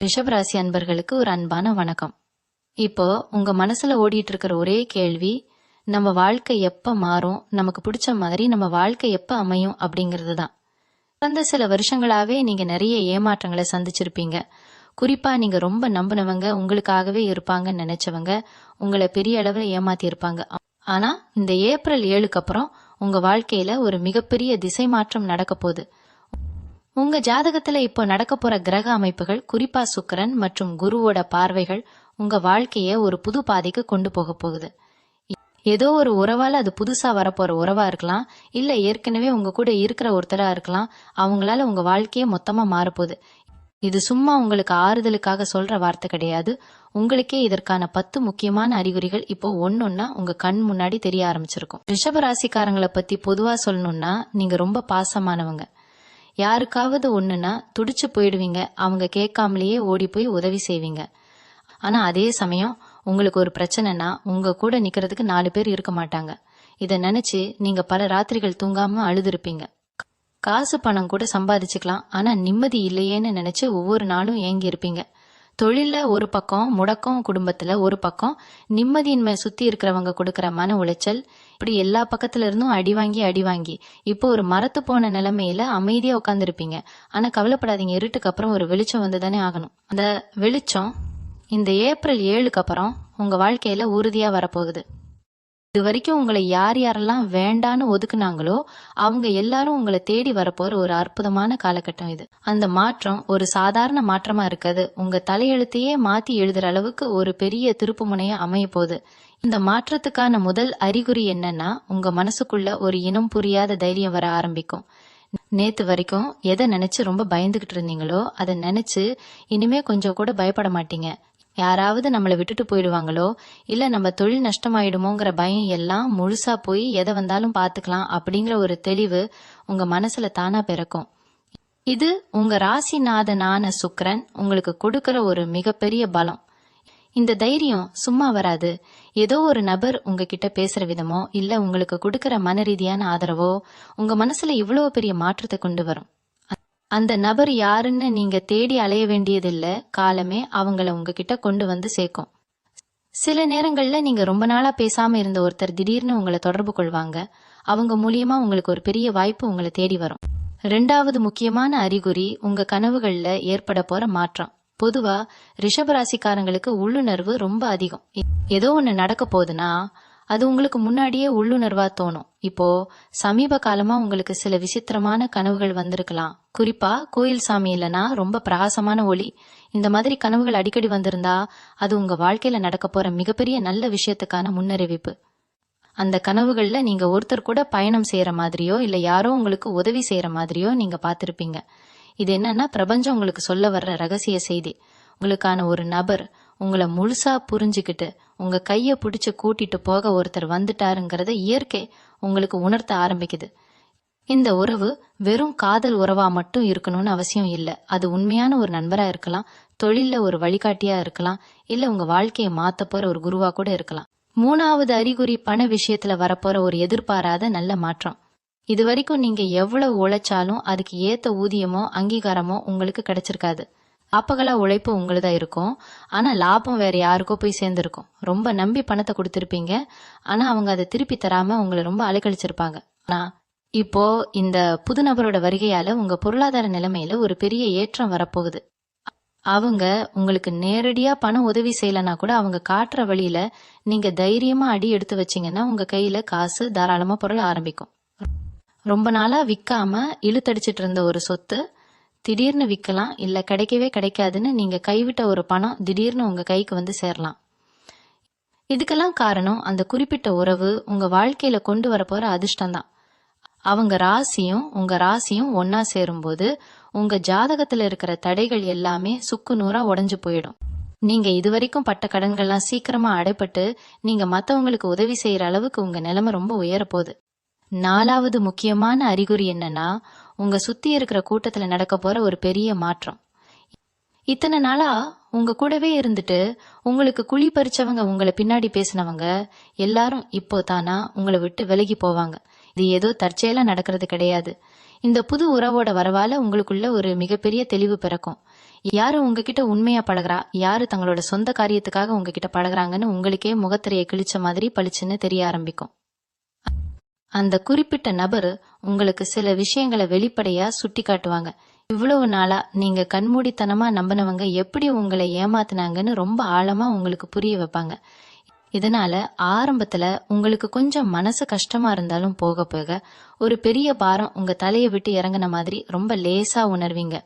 ரிஷபராசி அன்பர்களுக்கு ஒரு அன்பான வணக்கம். இப்போ உங்க மனசுல ஓடிட்டு இருக்கிற ஒரே கேள்வி, நம்ம வாழ்க்கை எப்ப மாறும், நமக்கு பிடிச்ச மாதிரி நம்ம வாழ்க்கை எப்ப அமையும் அப்படிங்கிறது தான். கடந்த சில வருஷங்களாவே நீங்க நிறைய ஏமாற்றங்களை சந்திச்சிருப்பீங்க. குறிப்பா நீங்க ரொம்ப நம்பினவங்க, உங்களுக்காகவே இருப்பாங்கன்னு நினைச்சவங்க உங்களை பெரிய அளவுல ஏமாத்தி இருப்பாங்க. ஆனா இந்த ஏப்ரல் 7க்கு அப்புறம் உங்க வாழ்க்கையில ஒரு மிகப்பெரிய திசை மாற்றம் நடக்க போகுது. உங்க ஜாதகத்துல இப்போ நடக்க போற கிரக அமைப்புகள், குறிப்பா சுக்கிரன் மற்றும் குருவோட பார்வைகள் உங்க வாழ்க்கைய ஒரு புது பாதைக்கு கொண்டு போக போகுது. ஏதோ ஒரு உறவால அது புதுசா வரப்போற உறவா இருக்கலாம், இல்ல ஏற்கனவே உங்க கூட இருக்கிற ஒருத்தரா இருக்கலாம். அவங்களால உங்க வாழ்க்கையே மொத்தமா மாறப்போகுது. இது சும்மா உங்களுக்கு ஆறுதலுக்காக சொல்ற வார்த்தை கிடையாது. உங்களுக்கே இதற்கான 10 முக்கியமான அறிகுறிகள் இப்போ ஒன்னொன்னா உங்க கண் முன்னாடி தெரிய ஆரம்பிச்சிருக்கும். ரிஷப ராசிக்காரங்களை பத்தி பொதுவா சொல்லணும்னா, நீங்க ரொம்ப பாசமானவங்க. யாருக்காவது ஒண்ணுன்னா துடிச்சு போயிடுவீங்க. அவங்க கேட்காமலேயே ஓடி போய் உதவி செய்வீங்க. ஆனா அதே சமயம் உங்களுக்கு ஒரு பிரச்சனைனா உங்க கூட நிக்கிறதுக்கு 4 பேர் இருக்க மாட்டாங்க. இத நினைச்சு நீங்க பல ராத்திரிகள் தூங்காம அழுதுருப்பீங்க. காசு பணம் கூட சம்பாதிச்சுக்கலாம், ஆனா நிம்மதி இல்லையேன்னு நினைச்சு ஒவ்வொரு நாளும் ஏங்கி இருப்பீங்க. தொழில ஒரு பக்கம் முடக்கம், குடும்பத்துல ஒரு பக்கம் நிம்மதியின்மை, சுத்தி இருக்கிறவங்க கொடுக்கற மன உளைச்சல், இப்படி எல்லா பக்கத்துல இருந்தும் அடி வாங்கி இப்போ ஒரு மரத்து போன நிலைமையில அமைதியா உட்கார்ந்துருப்பீங்க. ஆனா கவலைப்படாதீங்க, இருட்டுக்கு அப்புறம் ஒரு வெளிச்சம் வந்துதானே ஆகணும். அந்த வெளிச்சம் இந்த ஏப்ரல் 7க்கு அப்புறம் உங்க வாழ்க்கையில உறுதியா வரப்போகுது. இது வரைக்கும் உங்களை யார் யாரெல்லாம் வேண்டான்னு ஒதுக்குனாங்களோ அவங்க எல்லாரும் உங்களை தேடி வரப்போற ஒரு அற்புதமான காலகட்டம் இது. அந்த மாற்றம் ஒரு சாதாரண மாற்றமா இருக்காது. உங்க தலையெழுத்தையே மாத்தி எழுதுற அளவுக்கு ஒரு பெரிய திருப்பு முனையா அமைய போகுது. இந்த மாற்றத்துக்கான முதல் அறிகுறி என்னன்னா, உங்க மனசுக்குள்ள ஒரு இனம் புரியாத தைரியம் வர ஆரம்பிக்கும். நேத்து வரைக்கும் எதை நினைச்சு ரொம்ப பயந்துகிட்டு இருந்தீங்களோ அதை நினைச்சு இனிமே கொஞ்சம் கூட பயப்பட மாட்டீங்க. யாராவது நம்மளை விட்டுட்டு போயிடுவாங்களோ, இல்ல நம்ம தொழில் நஷ்டமாயிடுமோங்கிற பயம் எல்லாம் முழுசா போய் எதை வந்தாலும் பாத்துக்கலாம் அப்படிங்கிற ஒரு தெளிவு உங்க மனசுல தானா பிறக்கும். இது உங்க ராசிநாதனான சுக்கிரன் உங்களுக்கு கொடுக்கற ஒரு மிகப்பெரிய பலம். இந்த தைரியம் சும்மா வராது. ஏதோ ஒரு நபர் உங்ககிட்ட பேசுற விதமோ, இல்ல உங்களுக்கு கொடுக்கற மன ரீதியான ஆதரவோ உங்க மனசுல இவ்வளவு பெரிய மாற்றத்தை கொண்டு வரும். அந்த நபர் யாருன்னு நீங்க தேடி அலைய வேண்டியதில்ல, காலமே அவங்கள உங்ககிட்ட கொண்டு வந்து சேர்க்கும். சில நேரங்கள்ல நீங்க ரொம்ப நாளா பேசாம இருந்த ஒருத்தர் திடீர்னு உங்களை தொடர்பு கொள்வாங்க. அவங்க மூலியமா உங்களுக்கு ஒரு பெரிய வாய்ப்பு உங்களை தேடி வரும். 2வது முக்கியமான அறிகுறி உங்க கனவுகள்ல ஏற்பட போற மாற்றம். பொதுவா ரிஷபராசிக்காரங்களுக்கு உள்ளுணர்வு ரொம்ப அதிகம். ஏதோ ஒண்ணு நடக்க போகுதுன்னா அது உங்களுக்கு முன்னாடியே உள்ளுணர்வா தோணும். இப்போ சமீப காலமா உங்களுக்கு சில விசித்திரமான கனவுகள் வந்திருக்கலாம். குறிப்பா கோயில் சாமி இல்லைன்னா ரொம்ப பிரகாசமான ஒளி, இந்த மாதிரி கனவுகள் அடிக்கடி வந்திருந்தா அது உங்க வாழ்க்கையில நடக்க போற மிகப்பெரிய நல்ல விஷயத்துக்கான முன்னறிவிப்பு. அந்த கனவுகள்ல நீங்க ஒருத்தர் கூட பயணம் செய்யற மாதிரியோ, இல்ல யாரோ உங்களுக்கு உதவி செய்யற மாதிரியோ நீங்க பாத்திருப்பீங்க. இது என்னன்னா, பிரபஞ்சம் உங்களுக்கு சொல்ல வர்ற ரகசிய செய்தி. உங்களுக்கான ஒரு நபர் உங்களை முழுசா புரிஞ்சுக்கிட்டு உங்க கைய பிடிச்சு கூட்டிட்டு போக ஒருத்தர் வந்துட்டாருங்கிறத இயற்கை உங்களுக்கு உணர்த்த ஆரம்பிக்குது. இந்த உறவு வெறும் காதல் உறவா மட்டும் இருக்கணும்னு அவசியம் இல்லை. அது உண்மையான ஒரு நண்பரா இருக்கலாம், தொழில்ல ஒரு வழிகாட்டியா இருக்கலாம், இல்ல உங்க வாழ்க்கையை மாத்த போற ஒரு குருவா கூட இருக்கலாம். 3வது அறிகுறி பண விஷயத்துல வரப்போற ஒரு எதிர்பாராத நல்ல மாற்றம். இது வரைக்கும் நீங்க எவ்வளவு உழைச்சாலும் அதுக்கு ஏத்த ஊதியமோ அங்கீகாரமோ உங்களுக்கு கிடைச்சிருக்காது. அப்பகலா உழைப்பு உங்களுதான் இருக்கும், ஆனா லாபம் வேற யாருக்கோ போய் சேர்ந்திருக்கும். ரொம்ப நம்பி பணத்தை கொடுத்திருப்பீங்க, ஆனா அவங்க அதை திருப்பி தராம உங்களை ரொம்ப அலைக்கழிச்சிருப்பாங்க. ஆனா இப்போ இந்த புது நபரோட வருகையால உங்க பொருளாதார நிலைமையில ஒரு பெரிய ஏற்றம் வரப்போகுது. அவங்க உங்களுக்கு நேரடியா பண உதவி செய்யலனா கூட அவங்க காட்டுற வழியில நீங்க தைரியமா அடி எடுத்து வச்சீங்கன்னா உங்க கையில காசு தாராளமா பொருள் ஆரம்பிக்கும். ரொம்ப நாளா விற்காம இழுத்தடிச்சிட்டு இருந்த ஒரு சொத்து திடீர்னு விற்கலாம், இல்ல கிடைக்கவே கிடைக்காதுன்னு நீங்க கைவிட்ட ஒரு பணம் திடீர்னு உங்க கைக்கு வந்து சேரலாம். இதுக்கெல்லாம் காரணம் அந்த குறிப்பிட்ட உறவு உங்க வாழ்க்கையில கொண்டு வரப்போற அதிர்ஷ்டம் தான். அவங்க ராசியும் உங்க ராசியும் ஒன்னா சேரும்போது உங்க ஜாதகத்துல இருக்கிற தடைகள் எல்லாமே சுக்கு நூறா உடைஞ்சு போயிடும். நீங்க இதுவரைக்கும் பட்ட கடன்கள்லாம் சீக்கிரமா அடைப்பட்டு நீங்க மத்தவங்களுக்கு உதவி செய்யற அளவுக்கு உங்க நிலைமை ரொம்ப உயரப்போகுது. 4வது முக்கியமான அறிகுறி என்னன்னா, உங்க சுத்தி இருக்கிற கூட்டத்துல நடக்க போற ஒரு பெரிய மாற்றம். இத்தனை நாளா உங்க கூடவே இருந்துட்டு உங்களுக்கு குழி பறிச்சவங்க, உங்களை பின்னாடி பேசினவங்க எல்லாரும் இப்போ தானா உங்களை விட்டு விலகி போவாங்க. இது ஏதோ தற்செயலா நடக்கிறது கிடையாது. இந்த புது உறவோட வரவால உங்களுக்குள்ள ஒரு மிகப்பெரிய தெளிவு பிறக்கும். யாரு உங்ககிட்ட உண்மையா பழகுறா, யாரு தங்களோட சொந்த காரியத்துக்காக உங்ககிட்ட பழகுறாங்கன்னு உங்களுக்கே முகத்திரையை கிழிச்ச மாதிரி பளிச்சுன்னு தெரிய ஆரம்பிக்கும். அந்த குறிப்பிட்ட நபர் உங்களுக்கு சில விஷயங்களை வெளிப்படையா சுட்டி காட்டுவாங்க. இவ்வளவு நாளா நீங்க கண்மூடித்தனமா நம்பினவங்க எப்படி உங்களை ஏமாத்தினாங்கன்னு ரொம்ப ஆழமா உங்களுக்கு புரிய வைப்பாங்க. இதனால ஆரம்பத்துல உங்களுக்கு கொஞ்சம் மனசு கஷ்டமா இருந்தாலும் போக போக ஒரு பெரிய பாரம் உங்க தலையை விட்டு இறங்கின மாதிரி ரொம்ப லேசா உணர்வீங்க.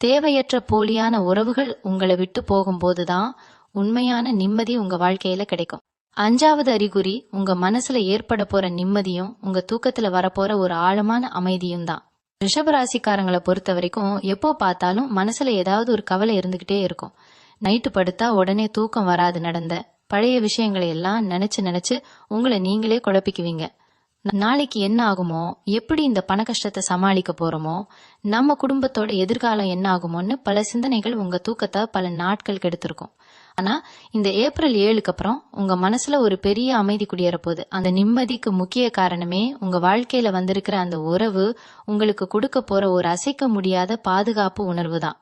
தேவையற்ற போலியான உறவுகள் உங்களை விட்டு போகும்போதுதான் உண்மையான நிம்மதி உங்க வாழ்க்கையில கிடைக்கும். 5வது அறிகுறி உங்க மனசுல ஏற்பட போற நிம்மதியும் உங்க தூக்கத்துல வரப்போற ஒரு ஆழமான அமைதியும் தான். ரிஷபராசிக்காரங்களை பொறுத்த வரைக்கும் எப்போ பார்த்தாலும் மனசுல ஏதாவது ஒரு கவலை இருந்துகிட்டே இருக்கும். நைட்டு படுத்தா உடனே தூக்கம் வராது. நடந்த பழைய விஷயங்களை எல்லாம் நினைச்சு உங்களை நீங்களே குழப்பிக்குவீங்க. நாளைக்கு என்ன ஆகுமோ, எப்படி இந்த பண கஷ்டத்தை சமாளிக்க போறோமோ, நம்ம குடும்பத்தோட எதிர்காலம் என்ன ஆகுமோன்னு பல சிந்தனைகள் உங்க தூக்கத்தை பல நாட்கள் கெடுத்திருக்கும். ஆனா இந்த ஏப்ரல் 7க்கு அப்புறம் உங்க மனசுல ஒரு பெரிய அமைதி குடியேற போகுது. அந்த நிம்மதிக்கு முக்கிய காரணமே உங்க வாழ்க்கையில வந்திருக்கிற அந்த உறவு உங்களுக்கு கொடுக்க போற ஒரு அசைக்க முடியாத பாதுகாப்பு உணர்வு தான்.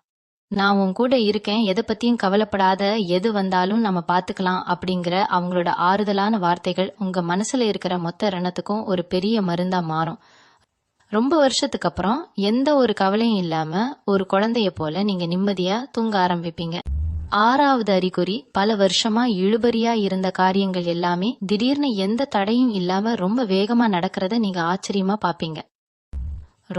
நான் உன் கூட இருக்கேன், எதை பத்தியும் கவலைப்படாத, எது வந்தாலும் நம்ம பாத்துக்கலாம் அப்படிங்கிற அவங்களோட ஆறுதலான வார்த்தைகள் உங்க மனசுல இருக்கிற மொத்த ரணத்துக்கும் ஒரு பெரிய மருந்தா மாறும். ரொம்ப வருஷத்துக்கு அப்புறம் எந்த ஒரு கவலையும் இல்லாம ஒரு குழந்தைய போல நீங்க நிம்மதியா தூங்க ஆரம்பிப்பீங்க. 6வது அறிகுறி பல வருஷமா இழுபறியா இருந்த காரியங்கள் எல்லாமே திடீர்னு எந்த தடையும் இல்லாம ரொம்ப வேகமா நடக்கிறத நீங்க ஆச்சரியமா பாப்பீங்க.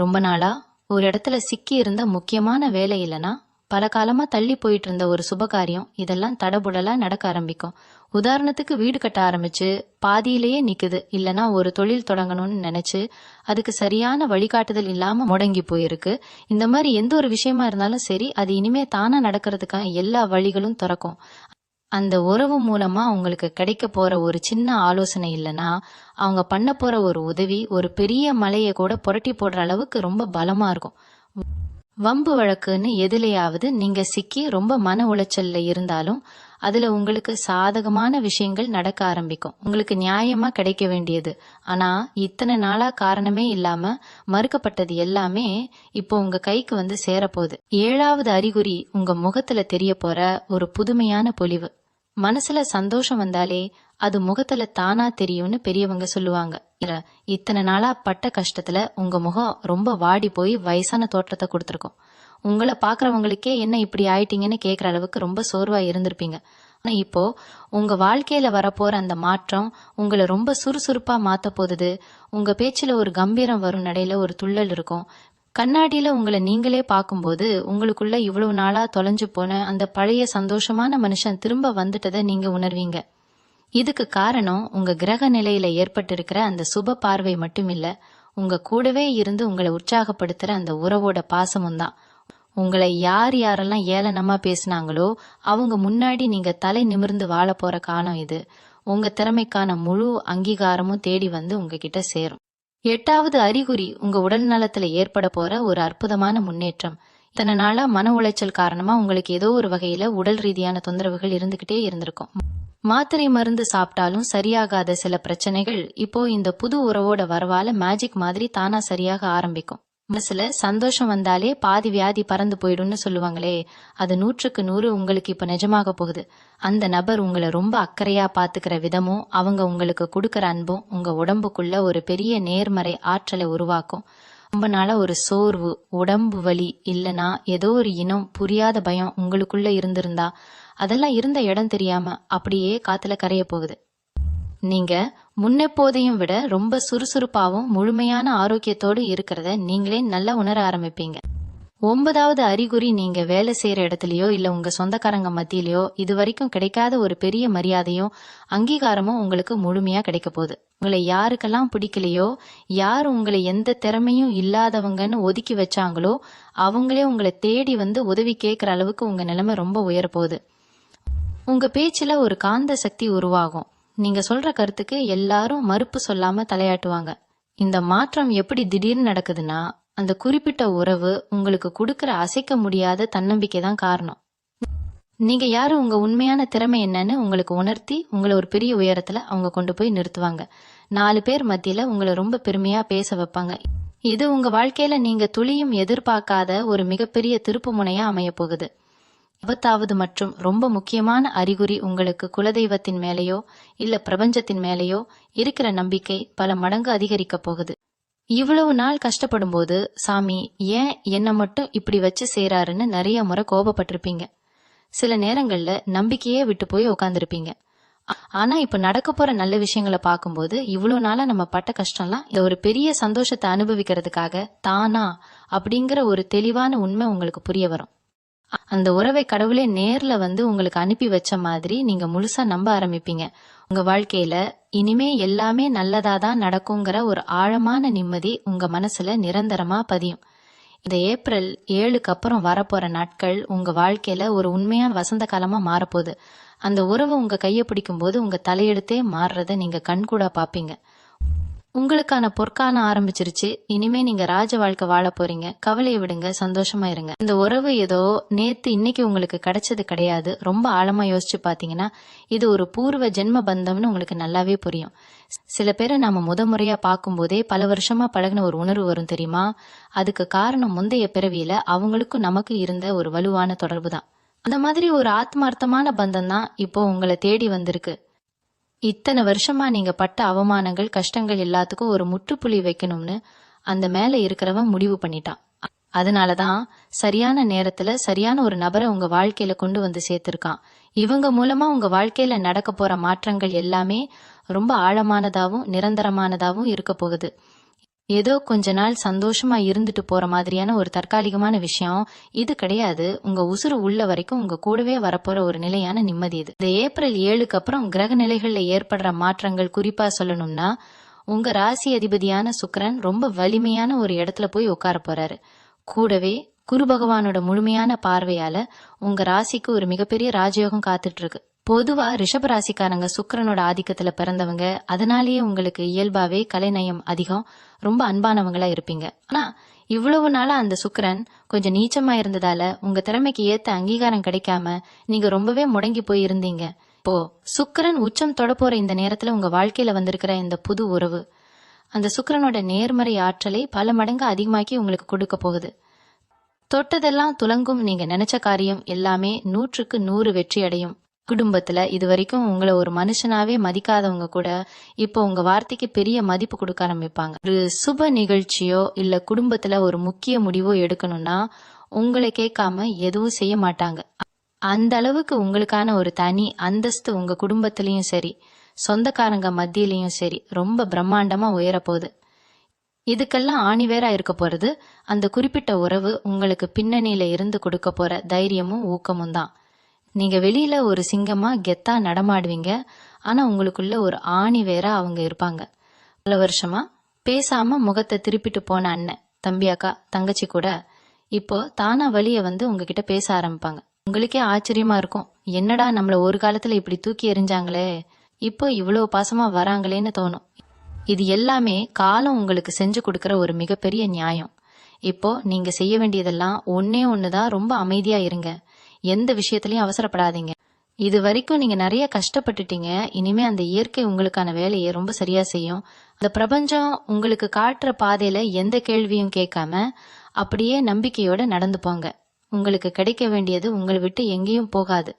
ரொம்ப நாளா ஒரு இடத்துல சிக்கி இருந்த முக்கியமான வேலை இல்லைன்னா பல காலமா தள்ளி போயிட்டு இருந்த ஒரு சுபகாரியம் இதெல்லாம் தடபுடலா நடக்க ஆரம்பிக்கும். உதாரணத்துக்கு வீடு கட்ட ஆரம்பிச்சு பாதியிலேயே நிக்குது, இல்லனா ஒரு தொழில் தொடங்கணும்னு நினைச்சு அதுக்கு சரியான வழிகாட்டுதல் இல்லாம முடங்கி போயிருக்கு. இந்த மாதிரி எந்த ஒரு விஷயமா இருந்தாலும் சரி, அது இனிமே தானா நடக்கிறதுக்கான எல்லா வழிகளும் திறக்கும். அந்த உறவு மூலமா உங்களுக்கு கிடைக்க போற ஒரு சின்ன ஆலோசனை இல்லைன்னா அவங்க பண்ண போற ஒரு உதவி ஒரு பெரிய மலையை கூட புரட்டி போடுற அளவுக்கு ரொம்ப பலமா இருக்கும். வம்பு வழக்குன்னு எதுலையாவது நீங்க சிக்கி ரொம்ப மன உளைச்சல்ல இருந்தாலும் அதுல உங்களுக்கு சாதகமான விஷயங்கள் நடக்க ஆரம்பிக்கும். உங்களுக்கு நியாயமா கிடைக்க வேண்டியது, ஆனா இத்தனை நாளா காரணமே இல்லாம மறுக்கப்பட்டது எல்லாமே இப்போ உங்க கைக்கு வந்து சேரப்போகுது. 7வது அறிகுறி உங்க முகத்துல தெரிய போற ஒரு புதுமையான பொலிவு. மனசுல சந்தோஷம் வந்தாலே அது முகத்துல தானா தெரியும்னு பெரியவங்க சொல்லுவாங்க. இத்தனை நாளா பட்ட கஷ்டத்துல உங்க முகம் ரொம்ப வாடி போய் வயசான தோற்றத்தை கொடுத்துருக்கும். உங்களை பாக்குறவங்களுக்கே என்ன இப்படி ஆயிட்டீங்கன்னு கேக்குற அளவுக்கு ரொம்ப சோர்வா இருந்திருப்பீங்க. ஆனா இப்போ உங்க வாழ்க்கையில வரப்போற அந்த மாற்றம் உங்களை ரொம்ப சுறுசுறுப்பா மாத்த போகுது. உங்க பேச்சுல ஒரு கம்பீரம் வரும், நடையில ஒரு துள்ளல் இருக்கும். கண்ணாடியில உங்களை நீங்களே பார்க்கும்போது உங்களுக்குள்ள இவ்வளவு நாளா தொலைஞ்சு போன அந்த பழைய சந்தோஷமான மனுஷன் திரும்ப வந்துட்டதை நீங்க உணர்வீங்க. இதுக்கு காரணம் உங்க கிரக நிலையில ஏற்பட்டிருக்கிற அந்த சுப பார்வை மட்டும் இல்ல, உங்க கூடவே இருந்து உங்களை உற்சாகப்படுத்துற அந்த உறவோட பாசமும் தான். உங்களை யார் யாரெல்லாம் ஏளனமா பேசினாங்களோ அவங்க முன்னாடி நீங்க தலை நிமிர்ந்து வாழ போற காலம் இது. உங்க திறமைக்கான முழு அங்கீகாரமும் தேடி வந்து உங்ககிட்ட சேரும். 8வது அறிகுறி உங்க உடல் நலத்துல ஏற்பட போற ஒரு அற்புதமான முன்னேற்றம். இத்தனை நாளா மன உளைச்சல் காரணமா உங்களுக்கு ஏதோ ஒரு வகையில உடல் ரீதியான தொந்தரவுகள் இருந்துகிட்டே இருந்திருக்கும். மாத்திரை மருந்து சாப்பிட்டாலும் சரியாகாத சில பிரச்சனைகள் இப்போ இந்த புது உறவோட வரவால மேஜிக் மாதிரி தானா சரியாக ஆரம்பிக்கும். மனசுல சந்தோஷம் வந்தாலே பாதி வியாதி பறந்து போயிடும்னு சொல்லுவாங்களே, அது 100க்கு 100 உங்களுக்கு இப்ப நிஜமாக போகுது. அந்த நபர் உங்களை ரொம்ப அக்கறையா பாத்துக்கிற விதமும் அவங்க உங்களுக்கு கொடுக்கற அன்பும் உங்க உடம்புக்குள்ள ஒரு பெரிய நேர்மறை ஆற்றலை உருவாக்கும். ரொம்ப நாளா ஒரு சோர்வு, உடம்பு வலி இல்லனா ஏதோ ஒரு இனம் புரியாத பயம் உங்களுக்குள்ள இருந்திருந்தா அதெல்லாம் இருந்த இடம் தெரியாம அப்படியே காத்துல கரைய போகுது. நீங்க முன்னெப்போதையும் விட ரொம்ப சுறுசுறுப்பாவும் முழுமையான ஆரோக்கியத்தோடு இருக்கிறத நீங்களே நல்லா உணர ஆரம்பிப்பீங்க. 9வது அறிகுறி நீங்க வேலை செய்யற இடத்துலயோ இல்ல உங்க சொந்தக்காரங்க மத்தியிலயோ இது வரைக்கும் கிடைக்காத ஒரு பெரிய மரியாதையும் அங்கீகாரமும் உங்களுக்கு முழுமையா கிடைக்க போகுது. உங்களை யாருக்கெல்லாம் பிடிக்கலையோ, யார் உங்களை எந்த திறமையும் இல்லாதவங்கன்னு ஒதுக்கி வச்சாங்களோ அவங்களே உங்களை தேடி வந்து உதவி கேட்கிற அளவுக்கு உங்க நிலைமை ரொம்ப உயர போகுது. உங்க பேச்சுல ஒரு காந்த சக்தி உருவாகும். நீங்க சொல்ற கருத்துக்கு எல்லாரும் மறுப்பு சொல்லாம தலையாட்டுவாங்க. இந்த மாற்றம் எப்படி திடீர்னு நடக்குதுன்னா அந்த குறிப்பிட்ட உறவு உங்களுக்கு கொடுக்கற அசைக்க முடியாத தன்னம்பிக்கை தான் காரணம். நீங்க யாரு, உங்க உண்மையான திறமை என்னன்னு உங்களுக்கு உணர்த்தி உங்களை ஒரு பெரிய உயரத்துல அவங்க கொண்டு போய் நிறுத்துவாங்க. 4 பேர் மத்தியில உங்களை ரொம்ப பெருமையா பேச வைப்பாங்க. இது உங்க வாழ்க்கையில நீங்க துளியும் எதிர்பார்க்காத ஒரு மிகப்பெரிய திருப்பு முனையா அமைய போகுது. 10வது மற்றும் ரொம்ப முக்கியமான அறிகுறி, உங்களுக்கு குலதெய்வத்தின் மேலேயோ இல்ல பிரபஞ்சத்தின் மேலேயோ இருக்கிற நம்பிக்கை பல மடங்கு அதிகரிக்க போகுது. இவ்வளவு நாள் கஷ்டப்படும் போது சாமி ஏன் என்ன மட்டும் இப்படி வச்சு செய்றாருன்னு நிறைய முறை கோபப்பட்டிருப்பீங்க. சில நேரங்கள்ல நம்பிக்கையே விட்டு போய் உட்காந்துருப்பீங்க. ஆனா இப்ப நடக்க போற நல்ல விஷயங்களை பார்க்கும்போது இவ்வளவு நாளா நம்ம பட்ட கஷ்டம்லாம் இந்த ஒரு பெரிய சந்தோஷத்தை அனுபவிக்கிறதுக்காக தானா அப்படிங்கிற ஒரு தெளிவான உண்மை உங்களுக்கு புரிய வரும். அந்த உறவை கடவுளே நேர்ல வந்து உங்களுக்கு அனுப்பி வச்ச மாதிரி நீங்க முழுசா நம்ப ஆரம்பிப்பீங்க. உங்க வாழ்க்கையில இனிமே எல்லாமே நல்லதாதான் நடக்குங்கிற ஒரு ஆழமான நிம்மதி உங்க மனசுல நிரந்தரமா பதியும். இந்த ஏப்ரல் 7க்கு அப்புறம் வரப்போற நாட்கள் உங்க வாழ்க்கையில ஒரு உண்மையான வசந்த காலமா மாறப்போகுது. அந்த உறவு உங்க கையை பிடிக்கும் போது உங்க தலையெழுத்தே மாறுறத நீங்க கண்கூடா பாப்பீங்க. உங்களுக்கான பொற்காலம் ஆரம்பிச்சிருச்சு. இனிமே நீங்க ராஜ வாழ்க்கை வாழ போறீங்க. கவலையை விடுங்க, சந்தோஷமா இருங்க. இந்த உறவு ஏதோ நேத்து இன்னைக்கு உங்களுக்கு கிடைச்சது கிடையாது. ரொம்ப ஆழமா யோசிச்சு பாத்தீங்கன்னா இது ஒரு பூர்வ ஜென்ம பந்தம்னு உங்களுக்கு நல்லாவே புரியும். சில பேரை நாம முறையா பார்க்கும் போதே பல வருஷமா பழகின ஒரு உணர்வு வரும் தெரியுமா? அதுக்கு காரணம் முந்தைய பிறவியில அவங்களுக்கும் நமக்கு இருந்த ஒரு வலுவான தொடர்பு தான். அந்த மாதிரி ஒரு ஆத்மார்த்தமான பந்தம் தான் இப்போ உங்களை தேடி வந்திருக்கு. இத்தனை வருஷமா நீங்க பட்ட அவமானங்கள், கஷ்டங்கள் எல்லாத்துக்கும் ஒரு முற்றுப்புள்ளி வைக்கணும்னு அந்த மேல இருக்கிறவன் முடிவு பண்ணிட்டான். அதனாலதான் சரியான நேரத்துல சரியான ஒரு நபரை உங்க வாழ்க்கையில கொண்டு வந்து சேர்த்திருக்கான். இவங்க மூலமா உங்க வாழ்க்கையில நடக்க போற மாற்றங்கள் எல்லாமே ரொம்ப ஆழமானதாவும் நிரந்தரமானதாவும் இருக்க போகுது. ஏதோ கொஞ்ச நாள் சந்தோஷமா இருந்துட்டு போற மாதிரியான ஒரு தற்காலிகமான விஷயம் இது கிடையாது. உங்க உசுறு உள்ள வரைக்கும் உங்க கூடவே வரப்போற ஒரு நிலையான நிம்மதி இது. இந்த ஏப்ரல் 7க்கு அப்புறம் கிரக நிலைகள்ல ஏற்படுற மாற்றங்கள் குறிப்பா சொல்லணும்னா, உங்க ராசி அதிபதியான சுக்கிரன் ரொம்ப வலிமையான ஒரு இடத்துல போய் உட்கார போறாரு. கூடவே குரு பகவானோட முழுமையான பார்வையால உங்க ராசிக்கு ஒரு மிகப்பெரிய ராஜயோகம் காத்துட்டு இருக்கு. பொதுவா ரிஷப ராசிக்காரங்க சுக்கிரனோட ஆதிக்கத்துல பிறந்தவங்க. அதனாலேயே உங்களுக்கு இயல்பாவே கலைநயம் அதிகம், ரொம்ப அன்பானவங்களா இருப்பீங்க. ஆனா இவ்வளவு நாளா அந்த சுக்கிரன் கொஞ்சம் நீச்சமா இருந்ததால உங்க திறமைக்கு ஏத்த அங்கீகாரம் கிடைக்காம நீங்க ரொம்பவே முடங்கி போய் இருந்தீங்க. இப்போ சுக்கிரன் உச்சம் தொட போற இந்த நேரத்துல உங்க வாழ்க்கையில வந்திருக்கிற இந்த புது உறவு அந்த சுக்கிரனோட நேர்மறை ஆற்றலை பல மடங்கு அதிகமாக்கி உங்களுக்கு கொடுக்க போகுது. தொட்டதெல்லாம் துலங்கும். நீங்க நினைச்ச காரியம் எல்லாமே 100க்கு 100 வெற்றி அடையும். குடும்பத்துல இது வரைக்கும் உங்களை ஒரு மனுஷனாவே மதிக்காதவங்க கூட இப்போ உங்க வார்த்தைக்கு பெரிய மதிப்பு கொடுக்க ஆரம்பிப்பாங்க. ஒரு சுப நிகழ்ச்சியோ இல்ல குடும்பத்துல ஒரு முக்கிய முடிவோ எடுக்கணும்னா உங்களை கேட்காம எதுவும் செய்ய மாட்டாங்க. அந்த அளவுக்கு உங்களுக்கான ஒரு தனி அந்தஸ்து உங்க குடும்பத்திலயும் சரி சொந்தக்காரங்க மத்தியிலயும் சரி ரொம்ப பிரம்மாண்டமா உயரப்போகுது. இதுக்கெல்லாம் ஆணிவேரா இருக்க போறது அந்த குறிப்பிட்ட உறவு உங்களுக்கு பின்னணியில இருந்து கொடுக்க போற தைரியமும் ஊக்கமும் தான். நீங்க வெளியில ஒரு சிங்கமா கெத்தா நடமாடுவீங்க. ஆனா உங்களுக்குள்ள ஒரு ஆணி வேற அவங்க இருப்பாங்க. பல வருஷமா பேசாம முகத்தை திருப்பிட்டு போன அண்ணன், தம்பி, அக்கா, தங்கச்சி கூட இப்போ தானா வழிய வந்து உங்ககிட்ட பேச ஆரம்பிப்பாங்க. உங்களுக்கே ஆச்சரியமா இருக்கும். என்னடா நம்மள ஒரு காலத்துல இப்படி தூக்கி எறிஞ்சாங்களே, இப்போ இவ்வளவு பாசமா வராங்களேன்னு தோணும். இது எல்லாமே காலம் உங்களுக்கு செஞ்சு கொடுக்கற ஒரு மிகப்பெரிய நியாயம். இப்போ நீங்க செய்ய வேண்டியதெல்லாம் ஒன்னே ஒண்ணுதான். ரொம்ப அமைதியா இருங்க. எந்த விஷயத்திலயும் அவசரப்படாதீங்க. இது வரைக்கும் நீங்க நிறைய கஷ்டப்பட்டுட்டீங்க. இனிமே அந்த இயற்கை உங்களுக்கான வேலையை ரொம்ப சரியா செய்யும். அந்த பிரபஞ்சம் உங்களுக்கு காட்டுற பாதையில எந்த கேள்வியும் கேட்காம அப்படியே நம்பிக்கையோட நடந்து போங்க. உங்களுக்கு கிடைக்க வேண்டியது உங்களை விட்டு எங்கேயும் போகாது.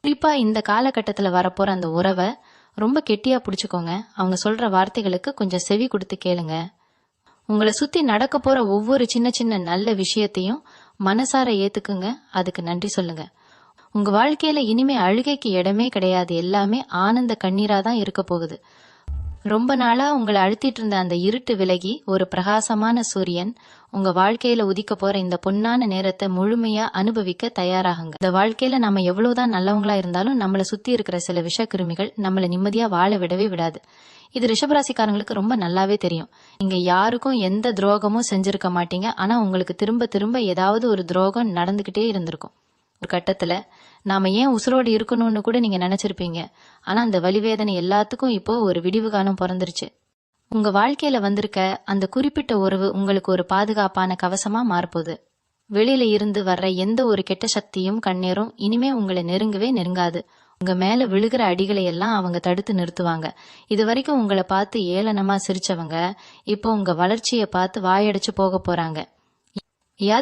குறிப்பா இந்த காலகட்டத்துல வரப்போற அந்த உறவை ரொம்ப கெட்டியா பிடிச்சுக்கோங்க. அவங்க சொல்ற வார்த்தைகளுக்கு கொஞ்சம் செவி கொடுத்து கேளுங்க. உங்களை சுத்தி நடக்க போற ஒவ்வொரு சின்ன சின்ன நல்ல விஷயத்தையும் மனசார ஏத்துக்குங்க. அதுக்கு நன்றி சொல்லுங்க. உங்க வாழ்க்கையில இனிமே அழுகைக்கு இடமே கிடையாது. எல்லாமே ஆனந்த கண்ணீரா தான் இருக்க போகுது. ரொம்ப நாளா உங்களை அழுத்திட்டு இருந்த அந்த இருட்டு விலகி ஒரு பிரகாசமான சூரியன் உங்க வாழ்க்கையில உதிக்க போற இந்த பொன்னான நேரத்தை முழுமையா அனுபவிக்க தயாராகுங்க. இந்த வாழ்க்கையில நம்ம எவ்வளவுதான் நல்லவங்களா இருந்தாலும் நம்மளை சுத்தி இருக்கிற சில விஷக்கிருமிகள் நம்மளை நிம்மதியா வாழ விடவே விடாது. இது ரிஷபராசிக்காரங்களுக்கு ரொம்ப நல்லாவே தெரியும். நீங்க யாருக்கும் எந்த துரோகமும் செஞ்சிருக்க மாட்டீங்க. ஆனா உங்களுக்கு திரும்ப திரும்ப ஏதாவது ஒரு துரோகம் நடந்துகிட்டே இருந்திருக்கும். ஒரு கட்டத்துல நாம ஏன் உசுரோடு இருக்கணும்னு கூட நீங்க நினைச்சிருப்பீங்க. ஆனா அந்த வலிவேதனை எல்லாத்துக்கும் இப்போ ஒரு விடிவு காலம் பிறந்துருச்சு. உங்க வாழ்க்கையில வந்திருக்க அந்த குறிப்பிட்ட உறவு உங்களுக்கு ஒரு பாதுகாப்பான கவசமா மாறப்போகுது. வெளியில இருந்து வர்ற எந்த ஒரு கெட்ட சக்தியும் கண்ணீரும் இனிமே உங்களை நெருங்கவே நெருங்காது. உங்க மேல விழுகிற அடிகளை எல்லாம் அவங்க தடுத்து நிறுத்துவாங்க. இது வரைக்கும் உங்களை பார்த்து ஏளனமா சிரிச்சவங்க இப்போ உங்க வளர்ச்சியை பார்த்து வாயடிச்சு போக போறாங்க.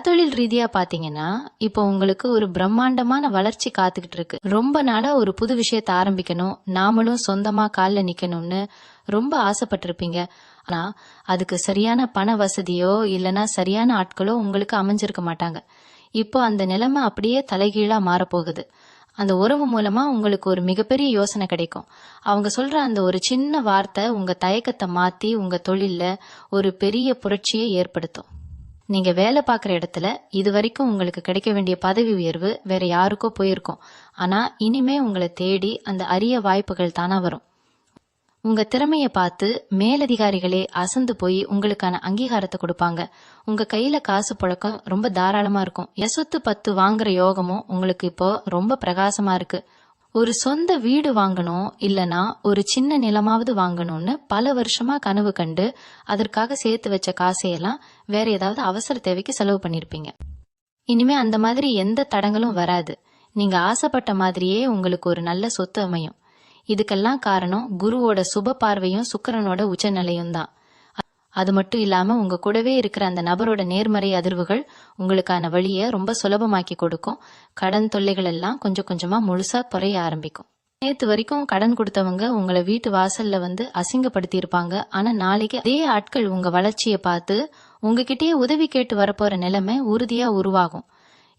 தொழில் ரீதியா பாத்தீங்கன்னா இப்போ உங்களுக்கு ஒரு பிரம்மாண்டமான வளர்ச்சி காத்துக்கிட்டு இருக்கு. ரொம்ப நாளா ஒரு புது விஷயத்த ஆரம்பிக்கணும், நாமளும் சொந்தமா கால்ல நிக்கணும்னு ரொம்ப ஆசைப்பட்டிருப்பீங்க. ஆனா அதுக்கு சரியான பண வசதியோ இல்லனா சரியான ஆட்களோ உங்களுக்கு அமைஞ்சிருக்க மாட்டாங்க. இப்போ அந்த நிலைமை அப்படியே தலைகீழா மாறப்போகுது. அந்த உறவு மூலமா உங்களுக்கு ஒரு மிகப்பெரிய யோசனை கிடைக்கும். அவங்க சொல்ற அந்த ஒரு சின்ன வார்த்தை உங்க தயக்கத்தை மாத்தி உங்க தொழில்ல ஒரு பெரிய புரட்சியை ஏற்படுத்தும். நீங்க வேலை பார்க்குற இடத்துல இது வரைக்கும் உங்களுக்கு கிடைக்க வேண்டிய பதவி உயர்வு வேற யாருக்கோ போயிருக்கும். ஆனா இனிமே உங்களை தேடி அந்த அரிய வாய்ப்புகள் தானா வரும். உங்க திறமைய பார்த்து மேலதிகாரிகளே அசந்து போய் உங்களுக்கான அங்கீகாரத்தை கொடுப்பாங்க. உங்க கையில காசு புழக்கம் ரொம்ப தாராளமா இருக்கும். சொத்து பத்து வாங்குற யோகமும் உங்களுக்கு இப்போ ரொம்ப பிரகாசமா இருக்கு. ஒரு சொந்த வீடு வாங்கணும் இல்லனா ஒரு சின்ன நிலமாவது வாங்கணும்னு பல வருஷமா கனவு கண்டு அதற்காக சேர்த்து வச்ச காசையெல்லாம் வேற ஏதாவது அவசர தேவைக்கு செலவு பண்ணிருப்பீங்க. இனிமே அந்த மாதிரி எந்த தடங்களும் வராது. நீங்க ஆசைப்பட்ட மாதிரியே உங்களுக்கு ஒரு நல்ல சொத்து அமையும். இதுக்கெல்லாம் காரணம் குருவோட சுப பார்வையும் சுக்கிரனோட உச்சநிலையும் தான். அது மட்டும் இல்லாம உங்க கூடவே இருக்கிற அந்த நபரோட நேர்மறை அதிர்வுகள் உங்களுக்கான வழியை ரொம்ப சுலபமாக்கி கொடுக்கும். கடன் தொல்லைகள் எல்லாம் கொஞ்சம் கொஞ்சமா முழுசா குறைய ஆரம்பிக்கும். நேத்து வரைக்கும் கடன் கொடுத்தவங்க உங்களை வீட்டு வாசல்ல வந்து அசிங்கப்படுத்தி இருப்பாங்க. ஆனா நாளைக்கு அதே ஆட்கள் உங்க வளர்ச்சியை பார்த்து உங்ககிட்டயே உதவி கேட்டு வரப்போற நிலைமை உறுதியா உருவாகும்.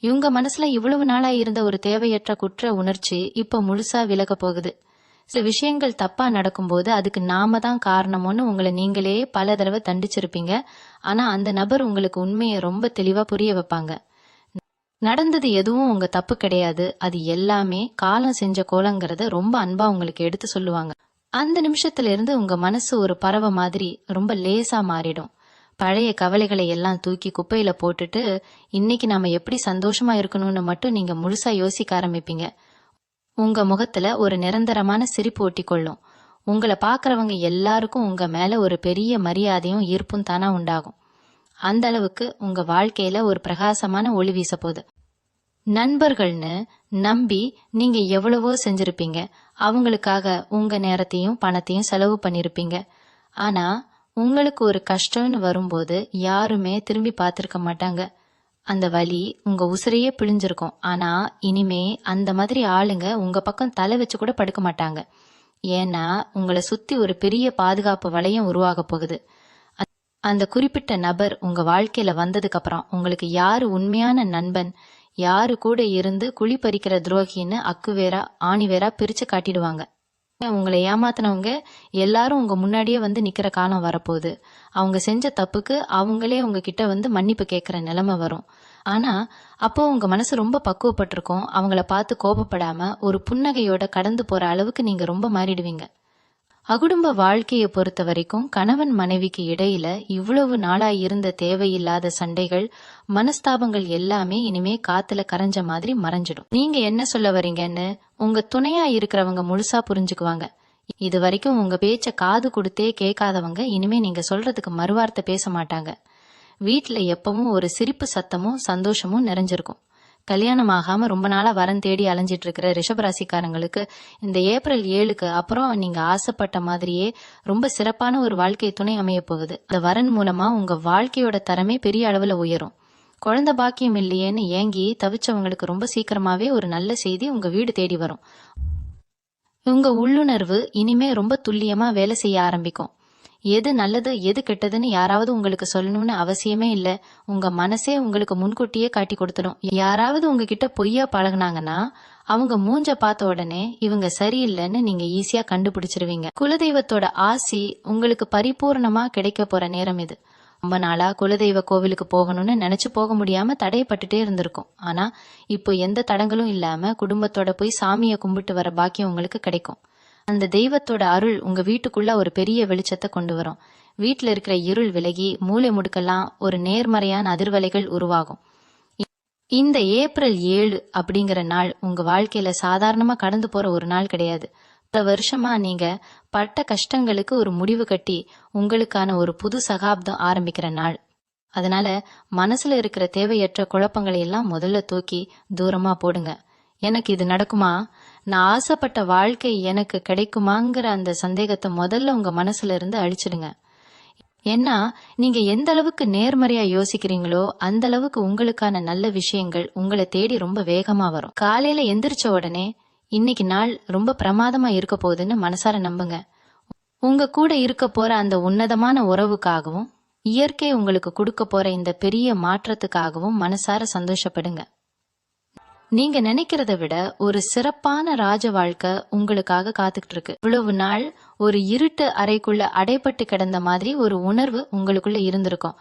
இவங்க மனசுல இவ்வளவு நாளா இருந்த ஒரு தேவையற்ற குற்ற உணர்ச்சி இப்ப முழுசா விலக போகுது. சில விஷயங்கள் தப்பா நடக்கும்போது அதுக்கு நாம தான் காரணம்னு உங்களை நீங்களே பல தடவை தண்டிச்சிருப்பீங்க. ஆனா அந்த நபர் உங்களுக்கு உண்மையை ரொம்ப தெளிவா புரிய வைப்பாங்க. நடந்தது எதுவும் உங்க தப்பு கிடையாது, அது எல்லாமே காலம் செஞ்ச கோலங்கிறத ரொம்ப அன்பா உங்களுக்கு எடுத்து சொல்லுவாங்க. அந்த நிமிஷத்துல இருந்து உங்க மனசு ஒரு பறவை மாதிரி ரொம்ப லேசா மாறிடும். பழைய கவலைகளை எல்லாம் தூக்கி குப்பையில போட்டுட்டு இன்னைக்கு நாம எப்படி சந்தோஷமா இருக்கணும்னு மட்டும் நீங்க முழுசா யோசிக்க ஆரம்பிப்பீங்க. உங்க முகத்துல ஒரு நிரந்தரமான சிரிப்பு ஒட்டிக்கொள்ளும். உங்களை பாக்குறவங்க எல்லாருக்கும் உங்க மேல ஒரு பெரிய மரியாதையும் ஈர்ப்பும் தானா உண்டாகும். அந்த அளவுக்கு உங்க வாழ்க்கையில ஒரு பிரகாசமான ஒளி வீச போகுது. நண்பர்கள்னு நம்பி நீங்க எவ்வளவோ செஞ்சிருப்பீங்க. அவங்களுக்காக உங்க நேரத்தையும் பணத்தையும் செலவு பண்ணிருப்பீங்க. ஆனா உங்களுக்கு ஒரு கஷ்டம்னு வரும்போது யாருமே திரும்பி பார்த்திருக்க மாட்டாங்க. அந்த வலி உங்க உசிரையே பிழிஞ்சிருக்கும். ஆனா இனிமே அந்த மாதிரி ஆளுங்க உங்க பக்கம் தலை வச்சு கூட படுக்க மாட்டாங்க. ஏன்னா உங்களை சுத்தி ஒரு பெரிய பாதுகாப்பு வளையம் உருவாக போகுது. அந்த குறிப்பிட்ட நபர் உங்க வாழ்க்கையில வந்ததுக்கு அப்புறம் உங்களுக்கு யாரு உண்மையான நண்பன், யாரு கூட இருந்து குழி பறிக்கிற துரோகின்னு அக்குவேரா ஆணிவேரா பிரிச்சு காட்டிடுவாங்க. உங்களை ஏமாத்தினவங்க எல்லாரும் உங்க முன்னாடியே வந்து நிக்கிற காலம் வரப்போகுது. அவங்க செஞ்ச தப்புக்கு அவங்களே உங்ககிட்ட வந்து மன்னிப்பு கேட்கிற நிலைமை வரும். ஆனா அப்போ உங்க மனசு ரொம்ப பக்குவப்பட்டிருக்கும். அவங்கள பார்த்து கோபப்படாம ஒரு புன்னகையோட கடந்து போற அளவுக்கு நீங்க ரொம்ப மாறிடுவீங்க. அகுடும்ப வாழ்க்கையை பொறுத்த வரைக்கும் கணவன் மனைவிக்கு இடையில இவ்வளவு நாளா இருந்த தேவையில்லாத சண்டைகள், மனஸ்தாபங்கள் எல்லாமே இனிமே காத்துல கரைஞ்ச மாதிரி மறைஞ்சிடும். நீங்க என்ன சொல்ல வரீங்கன்னு உங்க துணையா இருக்கிறவங்க முழுசா புரிஞ்சுக்குவாங்க. இது வரைக்கும் உங்க பேச்ச காது கொடுத்தே கேட்காதவங்க இனிமே நீங்க சொல்றதுக்கு மறுவார்த்தை பேச மாட்டாங்க. வீட்டுல எப்பவும் ஒரு சிரிப்பு சத்தமும் சந்தோஷமும் நிறைஞ்சிருக்கும். கல்யாணம் ஆகாம ரொம்ப நாளா வரன் தேடி அலைஞ்சிட்டு இருக்கிற ரிஷபராசிக்காரங்களுக்கு இந்த ஏப்ரல் 7க்கு அப்புறம் நீங்க ஆசைப்பட்ட மாதிரியே ரொம்ப சிறப்பான ஒரு வாழ்க்கை துணை அமைய போகுது. அந்த வரன் மூலமா உங்க வாழ்க்கையோட தரமே பெரிய அளவுல உயரும். குழந்தை பாக்கியம் இல்லையேன்னு ஏங்கி தவிச்சவங்களுக்கு ரொம்ப சீக்கிரமாவே ஒரு நல்ல செய்தி உங்க வீடு தேடி வரும். உங்க உள்ளுணர்வு இனிமே ரொம்ப துல்லியமா வேலை செய்ய ஆரம்பிக்கும். எது நல்லது எது கெட்டதுன்னு யாராவது உங்களுக்கு சொல்லணும்னு அவசியமே இல்ல. உங்க மனசே உங்களுக்கு முன்கூட்டியே காட்டி கொடுத்துடும். யாராவது உங்ககிட்ட பொய்யா பழகுனாங்கன்னா அவங்க மூஞ்ச பார்த்த உடனே இவங்க சரியில்லைன்னு நீங்க ஈஸியா கண்டுபிடிச்சிருவீங்க. குலதெய்வத்தோட ஆசி உங்களுக்கு பரிபூர்ணமா கிடைக்க போற நேரம் இது. ரொம்ப நாளா குலதெய்வ கோவிலுக்கு போகணும்னு நினைச்சு போக முடியாம தடைப்பட்டுட்டே இருந்திருக்கும். ஆனா இப்போ எந்த தடங்களும் இல்லாம குடும்பத்தோட போய் சாமியை கும்பிட்டு வர பாக்கியம் உங்களுக்கு கிடைக்கும். அந்த தெய்வத்தோட அருள் உங்க வீட்டுக்குள்ள ஒரு பெரிய வெளிச்சத்தை கொண்டு வரும். வீட்டுல இருக்கிற இருள் விலகி மூளை முடுக்கெல்லாம் ஒரு நேர்மறையான அதிர்வலைகள் உருவாகும். இந்த ஏப்ரல் 7 அப்படிங்கிற நாள் உங்க வாழ்க்கையில சாதாரணமா கடந்து போற ஒரு நாள் கிடையாது. பல வருஷமா நீங்க பட்ட கஷ்டங்களுக்கு ஒரு முடிவு கட்டி உங்களுக்கான ஒரு புது சகாப்தம் ஆரம்பிக்கிற நாள். அதனால மனசுல இருக்கிற தேவையற்ற குழப்பங்களை எல்லாம் முதல்ல தூக்கி தூரமா போடுங்க. எனக்கு இது நடக்குமா, நான் ஆசைப்பட்ட வாழ்க்கை எனக்கு கிடைக்குமாங்கிற அந்த சந்தேகத்தை முதல்ல உங்க மனசுல இருந்து அழிச்சிடுங்க. ஏன்னா நீங்க எந்த அளவுக்கு நேர்மறையா யோசிக்கிறீங்களோ அந்த அளவுக்கு உங்களுக்கான நல்ல விஷயங்கள் உங்களை தேடி ரொம்ப வேகமா வரும். காலையில எந்திரிச்ச உடனே இன்னைக்கு நாள் ரொம்ப பிரமாதமா இருக்க போகுதுன்னு மனசார நம்புங்க. உங்க கூட இருக்க போற அந்த உன்னதமான உறவுக்காகவும் இயற்கை உங்களுக்கு கொடுக்க போற இந்த பெரிய மாற்றத்துக்காகவும் மனசார சந்தோஷப்படுங்க. நீங்க நினைக்கிறத விட ஒரு சிறப்பான ராஜ வாழ்க்கை உங்களுக்காக காத்துக்கிட்டு இருக்கு. இவ்வளவு நாள் ஒரு இருட்டு அறைக்குள்ள அடைபட்டு கிடந்த மாதிரி ஒரு உணர்வு உங்களுக்குள்ள இருந்திருக்கும்.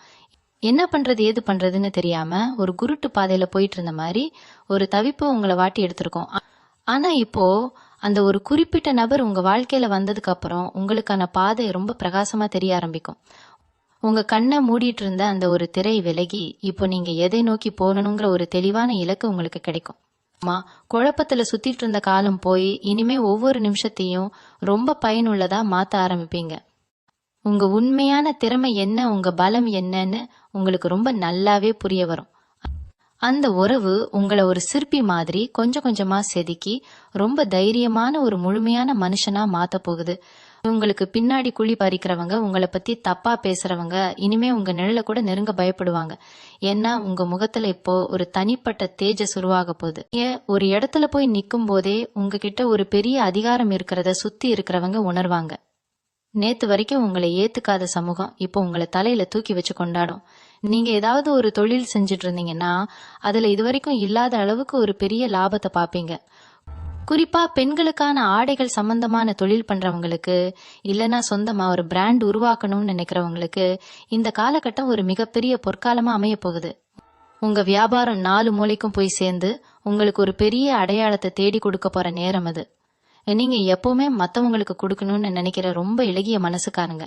என்ன பண்றது ஏது பண்றதுன்னு தெரியாம ஒரு குருட்டு பாதையில போயிட்டு இருந்த மாதிரி ஒரு தவிப்பு உங்களை வாட்டி எடுத்திருக்கோம். ஆனா இப்போ அந்த ஒரு குறிப்பிட்ட நபர் உங்க வாழ்க்கையில வந்ததுக்கு அப்புறம் உங்களுக்கான பாதை ரொம்ப பிரகாசமா தெரிய ஆரம்பிக்கும். உங்க கண்ணை மூடிட்டு இருந்த அந்த ஒரு திரை விலகி இப்போ நீங்க எதை நோக்கி போகணுங்கிற ஒரு தெளிவான இலக்கு உங்களுக்கு கிடைக்கும். குழப்பத்துல சுத்திட்டு இருந்த காலம் போய் இனிமே ஒவ்வொரு நிமிஷத்தையும் ரொம்ப பயனுள்ளதா மாத்த ஆரம்பிப்பீங்க. உங்க உண்மையான திறமை என்ன, உங்க பலம் என்னன்னு உங்களுக்கு ரொம்ப நல்லாவே புரிய வரும். அந்த உறவு உங்களை ஒரு சிற்பி மாதிரி கொஞ்சம் கொஞ்சமா செதுக்கி ரொம்ப தைரியமான ஒரு முழுமையான மனுஷனா மாத்த போகுது. உங்களுக்கு பின்னாடி குழி பறிக்கிறவங்க, உங்களை பத்தி தப்பா பேசுறவங்க இனிமே உங்க நிழல கூட நெருங்க பயப்படுவாங்க. ஏன்னா உங்க முகத்துல இப்போ ஒரு தனிப்பட்ட தேஜஸ் உருவாக போகுது. ஒரு இடத்துல போய் நிக்கும் போதே உங்ககிட்ட ஒரு பெரிய அதிகாரம் இருக்கிறத சுத்தி இருக்கிறவங்க உணர்வாங்க. நேத்து வரைக்கும் உங்களை ஏத்துக்காத சமூகம் இப்போ உங்களை தலையில தூக்கி வச்சு கொண்டாடும். நீங்க ஏதாவது ஒரு தொழில் செஞ்சுட்டு இருந்தீங்கன்னா அதுல இதுவரைக்கும் இல்லாத அளவுக்கு ஒரு பெரிய லாபத்தை பாப்பீங்க. குறிப்பா பெண்களுக்கான ஆடைகள் சம்பந்தமான தொழில் பண்றவங்களுக்கு, இல்லைன்னா சொந்தமா ஒரு பிராண்ட் உருவாக்கணும்னு நினைக்கிறவங்களுக்கு இந்த காலகட்டம் ஒரு மிகப்பெரிய பொற்காலமா அமைய போகுது. உங்க வியாபாரம் 4 மூலைக்கும் போய் சேர்ந்து உங்களுக்கு ஒரு பெரிய அடையாளத்தை தேடி கொடுக்க போற நேரம் அது. நீங்க எப்பவுமே மத்தவங்களுக்கு கொடுக்கணும்னு நினைக்கிற ரொம்ப இலகிய மனசுக்காரங்க.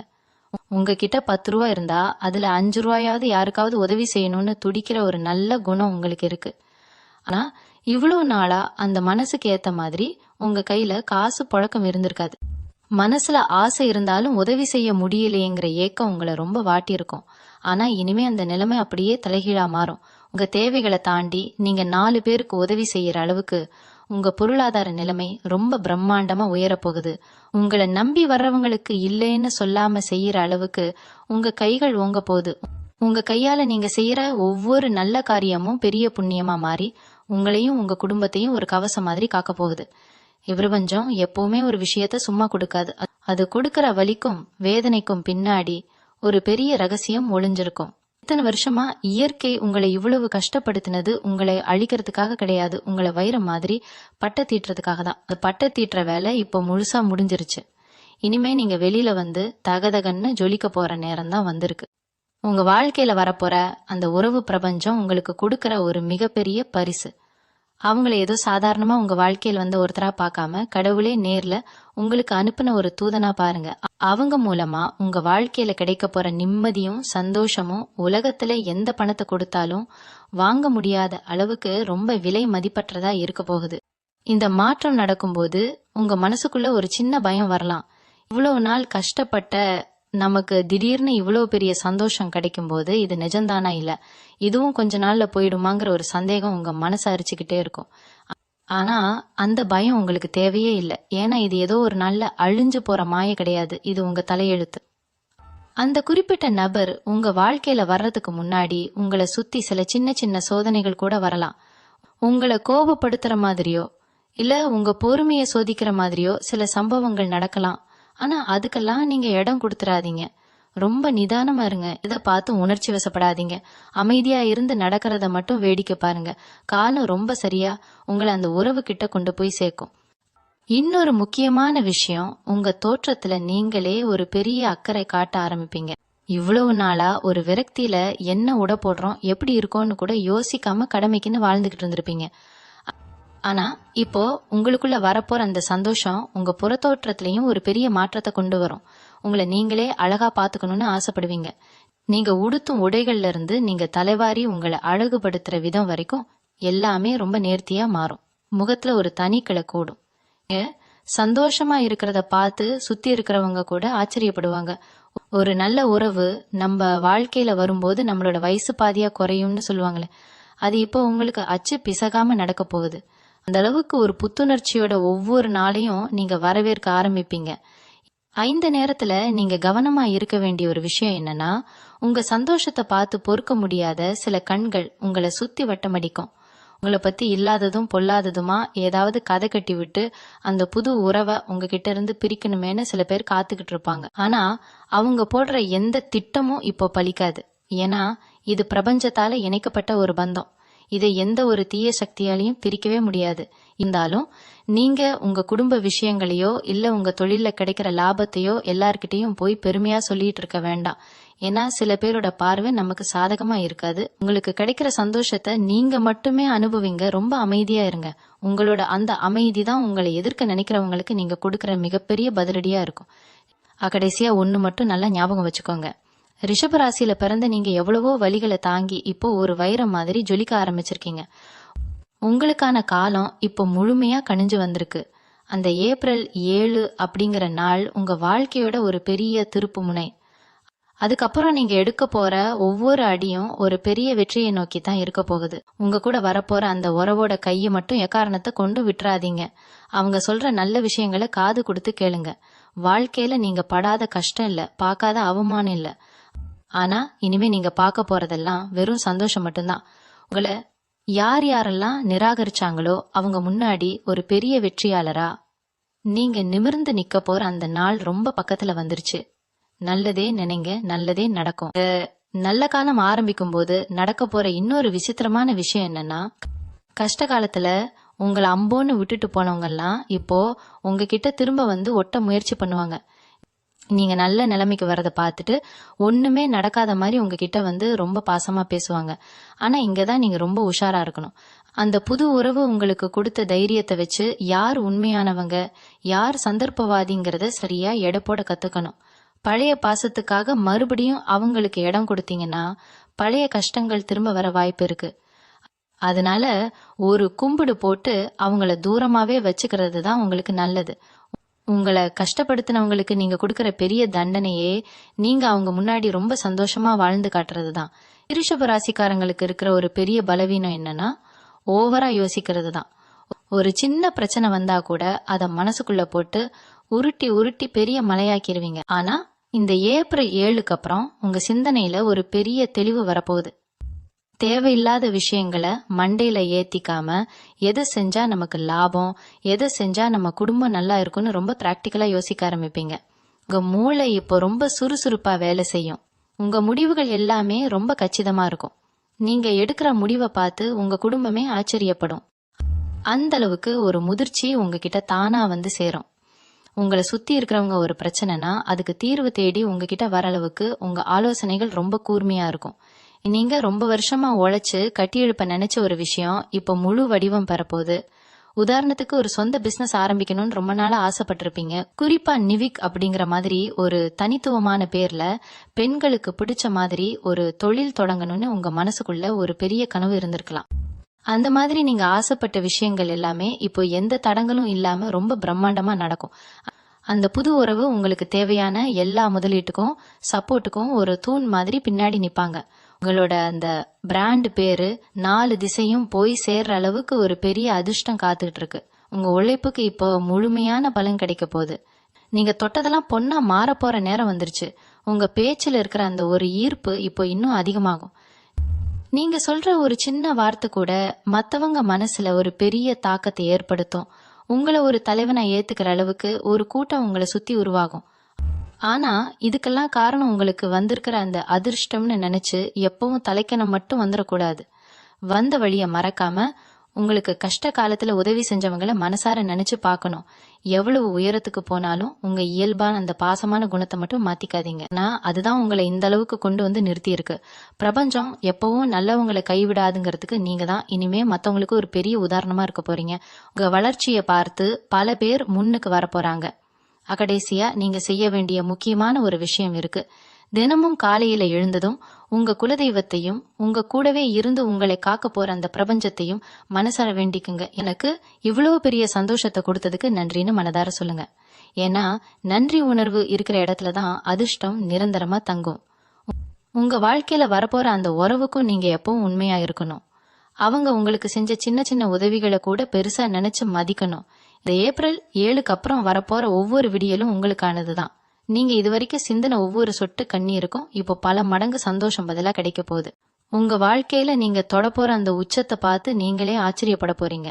உங்ககிட்ட 10 ரூபா இருந்தா அதுல 5 ரூபாயாவது யாருக்காவது உதவி செய்யணும்னு துடிக்கிற ஒரு நல்ல குணம் உங்களுக்கு இருக்கு. ஆனா இவ்வளவு நாளா அந்த மனசுக்கு ஏத்த மாதிரி உங்க கையில காசு புழக்கம் இருந்திருக்காது. மனசுல ஆசை இருந்தாலும் உதவி செய்ய முடியலையேங்கிற ஏக்கம் உங்களை ரொம்ப வாட்டி இருக்கும். ஆனா இனிமே அந்த நிலைமை அப்படியே தலைகீழா மாறும். உங்க தேவைகளை தாண்டி நீங்க 4 பேருக்கு உதவி செய்யற அளவுக்கு உங்க பொருளாதார நிலைமை ரொம்ப பிரம்மாண்டமா உயரப்போகுது. உங்களை நம்பி வர்றவங்களுக்கு இல்லைன்னு சொல்லாம செய்யற அளவுக்கு உங்க கைகள் ஓங்க போகுது. உங்க கையால நீங்க செய்யற ஒவ்வொரு நல்ல காரியமும் பெரிய புண்ணியமா மாறி உங்களையும் உங்க குடும்பத்தையும் ஒரு கவசம் மாதிரி காக்க போகுது. பிரபஞ்சம் எப்பவுமே ஒரு விஷயத்த சும்மா கொடுக்காது. அது கொடுக்கற வலிக்கும் வேதனைக்கும் பின்னாடி ஒரு பெரிய ரகசியம் ஒளிஞ்சிருக்கும். இத்தனை வருஷமா இயற்கை உங்களை இவ்வளவு கஷ்டப்படுத்தினது உங்களை அழிக்கிறதுக்காக கிடையாது, உங்களை வைரம் மாதிரி பட்டை தீட்டுறதுக்காக தான். அது பட்டை தீட்டுற வேலை இப்போ முழுசா முடிஞ்சிருச்சு. இனிமே நீங்க வெளியில வந்து தகதகன்னு ஜொலிக்க போற நேரம் தான் வந்திருக்கு. உங்க வாழ்க்கையில வரப்போற அந்த உறவு பிரபஞ்சம் உங்களுக்கு கொடுக்கற ஒரு மிகப்பெரிய பரிசு. அவங்கள ஏதோ சாதாரணமா உங்க வாழ்க்கையில வந்து ஒருத்தரா பார்க்காம கடவுளே நேர்ல உங்களுக்கு அனுப்பின ஒரு தூதனா பாருங்க. அவங்க மூலமா உங்க வாழ்க்கையில கிடைக்க போற நிம்மதியும் சந்தோஷமும் உலகத்துல எந்த பணத்தை கொடுத்தாலும் வாங்க முடியாத அளவுக்கு ரொம்ப விலை மதிப்பற்றதா இருக்க போகுது. இந்த மாற்றம் நடக்கும்போது உங்க மனசுக்குள்ள ஒரு சின்ன பயம் வரலாம். இவ்வளவு நாள் கஷ்டப்பட்ட நமக்கு திடீர்னு இவ்வளவு பெரிய சந்தோஷம் கிடைக்கும் போது இது நிஜம்தானா, இல்ல இதுவும் கொஞ்ச நாள்ல போயிடுமாங்கிற ஒரு சந்தேகம் உங்க மனசை அரிச்சுக்கிட்டே இருக்கும். ஆனா அந்த பயம் உங்களுக்கு தேவையே இல்லை. ஏன்னா இது ஏதோ ஒரு நாள்ல அழிஞ்சு போற மாய கிடையாது, இது உங்க தலையெழுத்து. அந்த குறிப்பிட்ட நபர் உங்க வாழ்க்கையில வர்றதுக்கு முன்னாடி உங்களை சுத்தி சில சின்ன சின்ன சோதனைகள் கூட வரலாம். உங்களை கோபப்படுத்துற மாதிரியோ இல்ல உங்க பொறுமையை சோதிக்கிற மாதிரியோ சில சம்பவங்கள் நடக்கலாம். ஆனா அதுக்கெல்லாம் நீங்க இடம் கொடுத்துறாதீங்க. ரொம்ப நிதானமா இருங்க. இதை பார்த்து உணர்ச்சி வசப்படாதீங்க. அமைதியா இருந்து நடக்கிறத மட்டும் வேடிக்கை பாருங்க. காலம் ரொம்ப சரியா உங்களை அந்த உறவு கிட்ட கொண்டு போய் சேர்க்கும். இன்னொரு முக்கியமான விஷயம், உங்க தோற்றத்துல நீங்களே ஒரு பெரிய அக்கறை காட்ட ஆரம்பிப்பீங்க. இவ்வளவு நாளா ஒரு விரக்தியில என்ன உடை போடுறோம், எப்படி இருக்கோன்னு கூட யோசிக்காம கடமைக்குன்னு வாழ்ந்துகிட்டு இருந்திருப்பீங்க. ஆனா இப்போ உங்களுக்குள்ள வரப்போற அந்த சந்தோஷம் உங்க புறத்தோற்றத்திலையும் ஒரு பெரிய மாற்றத்தை கொண்டு வரும். உங்களை நீங்களே அழகா பாத்துக்கணும்னு ஆசைப்படுவீங்க. நீங்க உடுத்தும் உடைகள்ல இருந்து நீங்க தலைவாரி உங்களை அழகுபடுத்துற விதம் வரைக்கும் எல்லாமே ரொம்ப நேர்த்தியா மாறும். முகத்துல ஒரு தனி கிளை கூடும். சந்தோஷமா இருக்கிறத பார்த்து சுத்தி இருக்கிறவங்க கூட ஆச்சரியப்படுவாங்க. ஒரு நல்ல உறவு நம்ம வாழ்க்கையில வரும்போது நம்மளோட வயசு பாதியா குறையும்னு சொல்லுவாங்களே, அது இப்போ உங்களுக்கு அச்சு பிசகாம நடக்க போகுது. அந்த அளவுக்கு ஒரு புத்துணர்ச்சியோட ஒவ்வொரு நாளையும் நீங்க வரவேற்க ஆரம்பிப்பீங்க. இந்த நேரத்துல நீங்க கவனமா இருக்க வேண்டிய ஒரு விஷயம் என்னன்னா, உங்க சந்தோஷத்தை பார்த்து பொறுக்க முடியாத சில கண்கள் உங்களை சுத்தி வட்டமடிக்கும். உங்களை பத்தி இல்லாததும் பொல்லாததுமா ஏதாவது கதை கட்டி விட்டு அந்த புது உறவை உங்ககிட்ட இருந்து பிரிக்கணுமேனு சில பேர் காத்துக்கிட்டு இருப்பாங்க. ஆனா அவங்க போடுற எந்த திட்டமும் இப்போ பலிக்காது. ஏன்னா இது பிரபஞ்சத்தால இணைக்கப்பட்ட ஒரு பந்தம். இதை எந்த ஒரு தீய சக்தியாலையும் பிரிக்கவே முடியாது. இருந்தாலும் நீங்க உங்க குடும்ப விஷயங்களையோ இல்ல உங்க தொழில கிடைக்கிற லாபத்தையோ எல்லார்கிட்டையும் போய் பெருமையா சொல்லிட்டு இருக்க வேண்டாம். ஏன்னா சில பேரோட பார்வை நமக்கு சாதகமா இருக்காது. உங்களுக்கு கிடைக்கிற சந்தோஷத்தை நீங்க மட்டுமே அனுபவிங்க. ரொம்ப அமைதியா இருங்க. உங்களோட அந்த அமைதி தான் உங்களை எதிர்க்க நினைக்கிறவங்களுக்கு நீங்க கொடுக்கிற மிகப்பெரிய பதிலடியா இருக்கும். கடைசியா ஒண்ணு மட்டும் நல்லா ஞாபகம் வச்சுக்கோங்க. ரிஷபராசியில பிறந்த நீங்க எவ்வளவோ வலிகளை தாங்கி இப்போ ஒரு வைரம் மாதிரி ஜொலிக்க ஆரம்பிச்சிருக்கீங்க. உங்களுக்கான காலம் இப்போ முழுமையா கணிஞ்சு வந்திருக்கு. அந்த ஏப்ரல் 7 அப்படிங்கிற நாள் உங்க வாழ்க்கையோட ஒரு பெரிய திருப்பு முனை. அதுக்கப்புறம் நீங்க எடுக்க போற ஒவ்வொரு அடியும் ஒரு பெரிய வெற்றியை நோக்கி தான் இருக்க போகுது. உங்க கூட வரப்போற அந்த உறவோட கையை மட்டும் எக்காரணத்தை கொண்டு விட்டுறாதீங்க. அவங்க சொல்ற நல்ல விஷயங்களை காது கொடுத்து கேளுங்க. வாழ்க்கையில நீங்க படாத கஷ்டம் இல்ல, பார்க்காத அவமானம் இல்ல. ஆனா இனிமே நீங்க பார்க்க போறதெல்லாம் வெறும் சந்தோஷம் மட்டும்தான். உங்களை யார் யாரெல்லாம் நிராகரிச்சாங்களோ அவங்க முன்னாடி ஒரு பெரிய வெற்றியாளரா நீங்க நிமிர்ந்து நிக்க போற அந்த நாள் ரொம்ப பக்கத்துல வந்துருச்சு. நல்லதே நினைங்க, நல்லதே நடக்கும். நல்ல காலம் ஆரம்பிக்கும் போது நடக்க போற இன்னொரு விசித்திரமான விஷயம் என்னன்னா, கஷ்ட காலத்துல உங்களை அம்போன்னு விட்டுட்டு போனவங்க எல்லாம் இப்போ உங்ககிட்ட திரும்ப வந்து ஒட்ட முயற்சி பண்ணுவாங்க. நீங்க நல்ல நிலைமைக்கு வரதை பார்த்துட்டு ஒண்ணுமே நடக்காத மாதிரி உங்ககிட்ட வந்து ரொம்ப பாசமா பேசுவாங்க. ஆனா இங்கதான் நீங்க ரொம்ப உஷாரா இருக்கணும். அந்த புது உறவு உங்களுக்கு கொடுத்த தைரியத்தை வச்சு யார் உண்மையானவங்க யார் சந்தர்ப்பவாதிங்கிறத சரியா எடை போட கத்துக்கணும். பழைய பாசத்துக்காக மறுபடியும் அவங்களுக்கு இடம் கொடுத்தீங்கன்னா பழைய கஷ்டங்கள் திரும்ப வர வாய்ப்பு இருக்கு. அதனால ஒரு கும்பிடு போட்டு அவங்கள தூரமாவே வச்சுக்கிறது தான் உங்களுக்கு நல்லது. உங்களை கஷ்டப்படுத்தினவங்களுக்கு நீங்க கொடுக்கற பெரிய தண்டனையே நீங்க அவங்க முன்னாடி ரொம்ப சந்தோஷமா வாழ்ந்து காட்டுறது தான். ரிஷப ராசிக்காரங்களுக்கு இருக்கிற ஒரு பெரிய பலவீனம் என்னன்னா, ஓவரா யோசிக்கிறது தான். ஒரு சின்ன பிரச்சனை வந்தா கூட அத மனசுக்குள்ள போட்டு உருட்டி உருட்டி பெரிய மலையாக்கிடுவீங்க. ஆனா இந்த ஏப்ரல் 7க்கு அப்புறம் உங்க சிந்தனையில ஒரு பெரிய தெளிவு வரப்போகுது. தேவையில்லாத விஷயங்களை மண்டையில ஏத்திக்காம எதை செஞ்சா நமக்கு லாபம், எதை செஞ்சா நம்ம குடும்பம் நல்லா இருக்கும்னு ரொம்ப பிராக்டிக்கலா யோசிக்க ஆரம்பிப்பீங்க. உங்க மூளை இப்போ ரொம்ப சுறுசுறுப்பா வேலை செய்யும். உங்க முடிவுகள் எல்லாமே ரொம்ப கச்சிதமா இருக்கும். நீங்க எடுக்கிற முடிவை பார்த்து உங்க குடும்பமே ஆச்சரியப்படும். அந்த அளவுக்கு ஒரு முதிர்ச்சி உங்ககிட்ட தானா வந்து சேரும். உங்களை சுத்தி இருக்கிறவங்க ஒரு பிரச்சனைனா அதுக்கு தீர்வு தேடி உங்ககிட்ட வர அளவுக்கு உங்க ஆலோசனைகள் ரொம்ப கூர்மையா இருக்கும். நீங்க ரொம்ப வருஷமா உழைச்சு கட்டி எழுப்ப நினைச்ச ஒரு விஷயம் இப்ப முழு வடிவம் பெறப்போகுது. உதாரணத்துக்கு ஒரு சொந்த பிசினஸ் ஆரம்பிக்கணும்னு ரொம்ப நாளா ஆசைப்பட்டிருப்பீங்க. குறிப்பா நிவிக் அப்படிங்கிற மாதிரி ஒரு தனித்துவமான பேர்ல பெண்களுக்கு பிடிச்ச மாதிரி ஒரு தொழில் தொடங்கணும்னு உங்க மனசுக்குள்ள ஒரு பெரிய கனவு இருந்திருக்கலாம். அந்த மாதிரி நீங்க ஆசைப்பட்ட விஷயங்கள் எல்லாமே இப்போ எந்த தடங்களும் இல்லாம ரொம்ப பிரம்மாண்டமா நடக்கும். அந்த புது உறவு உங்களுக்கு தேவையான எல்லா முதலீட்டுக்கும் சப்போர்ட்டுக்கும் ஒரு தூண் மாதிரி பின்னாடி நிப்பாங்க. உங்களோட அந்த பிராண்ட் பேரு 4 திசையும் போய் சேர்ற அளவுக்கு ஒரு பெரிய அதிர்ஷ்டம் காத்துக்கிட்டு இருக்கு. உங்க உழைப்புக்கு இப்போ முழுமையான பலன் கிடைக்க போகுது. நீங்க தொட்டதெல்லாம் பொண்ணா மாற போற நேரம் வந்துருச்சு. உங்க பேச்சுல இருக்கிற அந்த ஒரு ஈர்ப்பு இப்போ இன்னும் அதிகமாகும். நீங்க சொல்ற ஒரு சின்ன வார்த்தை கூட மத்தவங்க மனசுல ஒரு பெரிய தாக்கத்தை ஏற்படுத்தும். உங்களை ஒரு தலைவனை ஏத்துக்கிற அளவுக்கு ஒரு கூட்டம் உங்களை சுத்தி உருவாகும். ஆனா இதுக்கெல்லாம் காரணம் உங்களுக்கு வந்திருக்கிற அந்த அதிர்ஷ்டம்னு நினைச்சு எப்பவும் தலைக்கணம் மட்டும் வந்துடக்கூடாது. வந்த வழிய மறக்காம உங்களுக்கு கஷ்ட காலத்துல உதவி செஞ்சவங்களை மனசார நினைச்சு பார்க்கணும். எவ்வளவு உயரத்துக்கு போனாலும் உங்க இயல்பான அந்த பாசமான குணத்தை மட்டும் மாத்திக்காதீங்க. அதுதான் உங்களை இந்த அளவுக்கு கொண்டு வந்து நிறுத்தி இருக்கு. பிரபஞ்சம் எப்பவும் நல்லவங்களை கைவிடாதுங்கிறதுக்கு நீங்க தான் இனிமே மத்தவங்களுக்கு ஒரு பெரிய உதாரணமா இருக்க போறீங்க. உங்க வளர்ச்சியை பார்த்து பல பேர் முன்னுக்கு வர போறாங்க. கடைசியா நீங்க செய்ய வேண்டிய முக்கியமான ஒரு விஷயம் இருக்கு. தினமும் காலையில எழுந்ததும் உங்க குலதெய்வத்தையும் உங்க கூடவே இருந்து உங்களை காக்க போற அந்த பிரபஞ்சத்தையும் மனசார வேண்டிக்குங்க. எனக்கு இவ்வளவு பெரிய சந்தோஷத்தை கொடுத்ததுக்கு நன்றின்னு மனதார சொல்லுங்க. ஏன்னா நன்றி உணர்வு இருக்கிற இடத்துலதான் அதிர்ஷ்டம் நிரந்தரமா தங்கும். உங்க வாழ்க்கையில வரப்போற அந்த உறவுக்கும் நீங்க எப்பவும் உண்மையா இருக்கணும். அவங்க உங்களுக்கு செஞ்ச சின்ன சின்ன உதவிகளை கூட பெருசா நினைச்சு மதிக்கணும். இந்த ஏப்ரல் 7க்கு அப்புறம் வரப்போற ஒவ்வொரு விடியலும் உங்களுக்கானதுதான். நீங்க இதுவரைக்கும் சிந்தின ஒவ்வொரு சொட்டு கண்ணீருக்கும் இப்போ பல மடங்கு சந்தோஷம் பதிலா கிடைக்க போகுது. உங்க வாழ்க்கையில நீங்க தொடப்போற அந்த உச்சத்தை பார்த்து நீங்களே ஆச்சரியப்பட போறீங்க.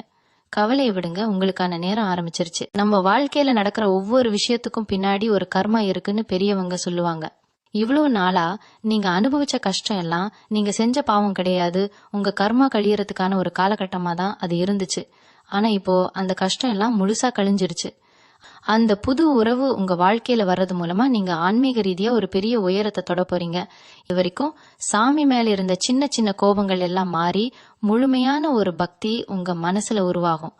கவலையை விடுங்க, உங்களுக்கான நேரம் ஆரம்பிச்சிருச்சு. நம்ம வாழ்க்கையில நடக்கிற ஒவ்வொரு விஷயத்துக்கும் பின்னாடி ஒரு கர்மா இருக்குன்னு பெரியவங்க சொல்லுவாங்க. இவ்வளவு நாளா நீங்க அனுபவிச்ச கஷ்டம் எல்லாம் நீங்க செஞ்ச பாவம் கிடையாது, உங்க கர்மா கழியறதுக்கான ஒரு காலகட்டமா தான் அது இருந்துச்சு. ஆனா இப்போ அந்த கஷ்டம் எல்லாம் முழுசா கழிஞ்சிருச்சு. அந்த புது உறவு உங்க வாழ்க்கையில வர்றது மூலமா நீங்க ஆன்மீக ரீதியா ஒரு பெரிய உயரத்தை தொட போறீங்க. இது வரைக்கும் சாமி மேல இருந்த சின்ன சின்ன கோபங்கள் எல்லாம் மாறி முழுமையான ஒரு பக்தி உங்க மனசுல உருவாகும்.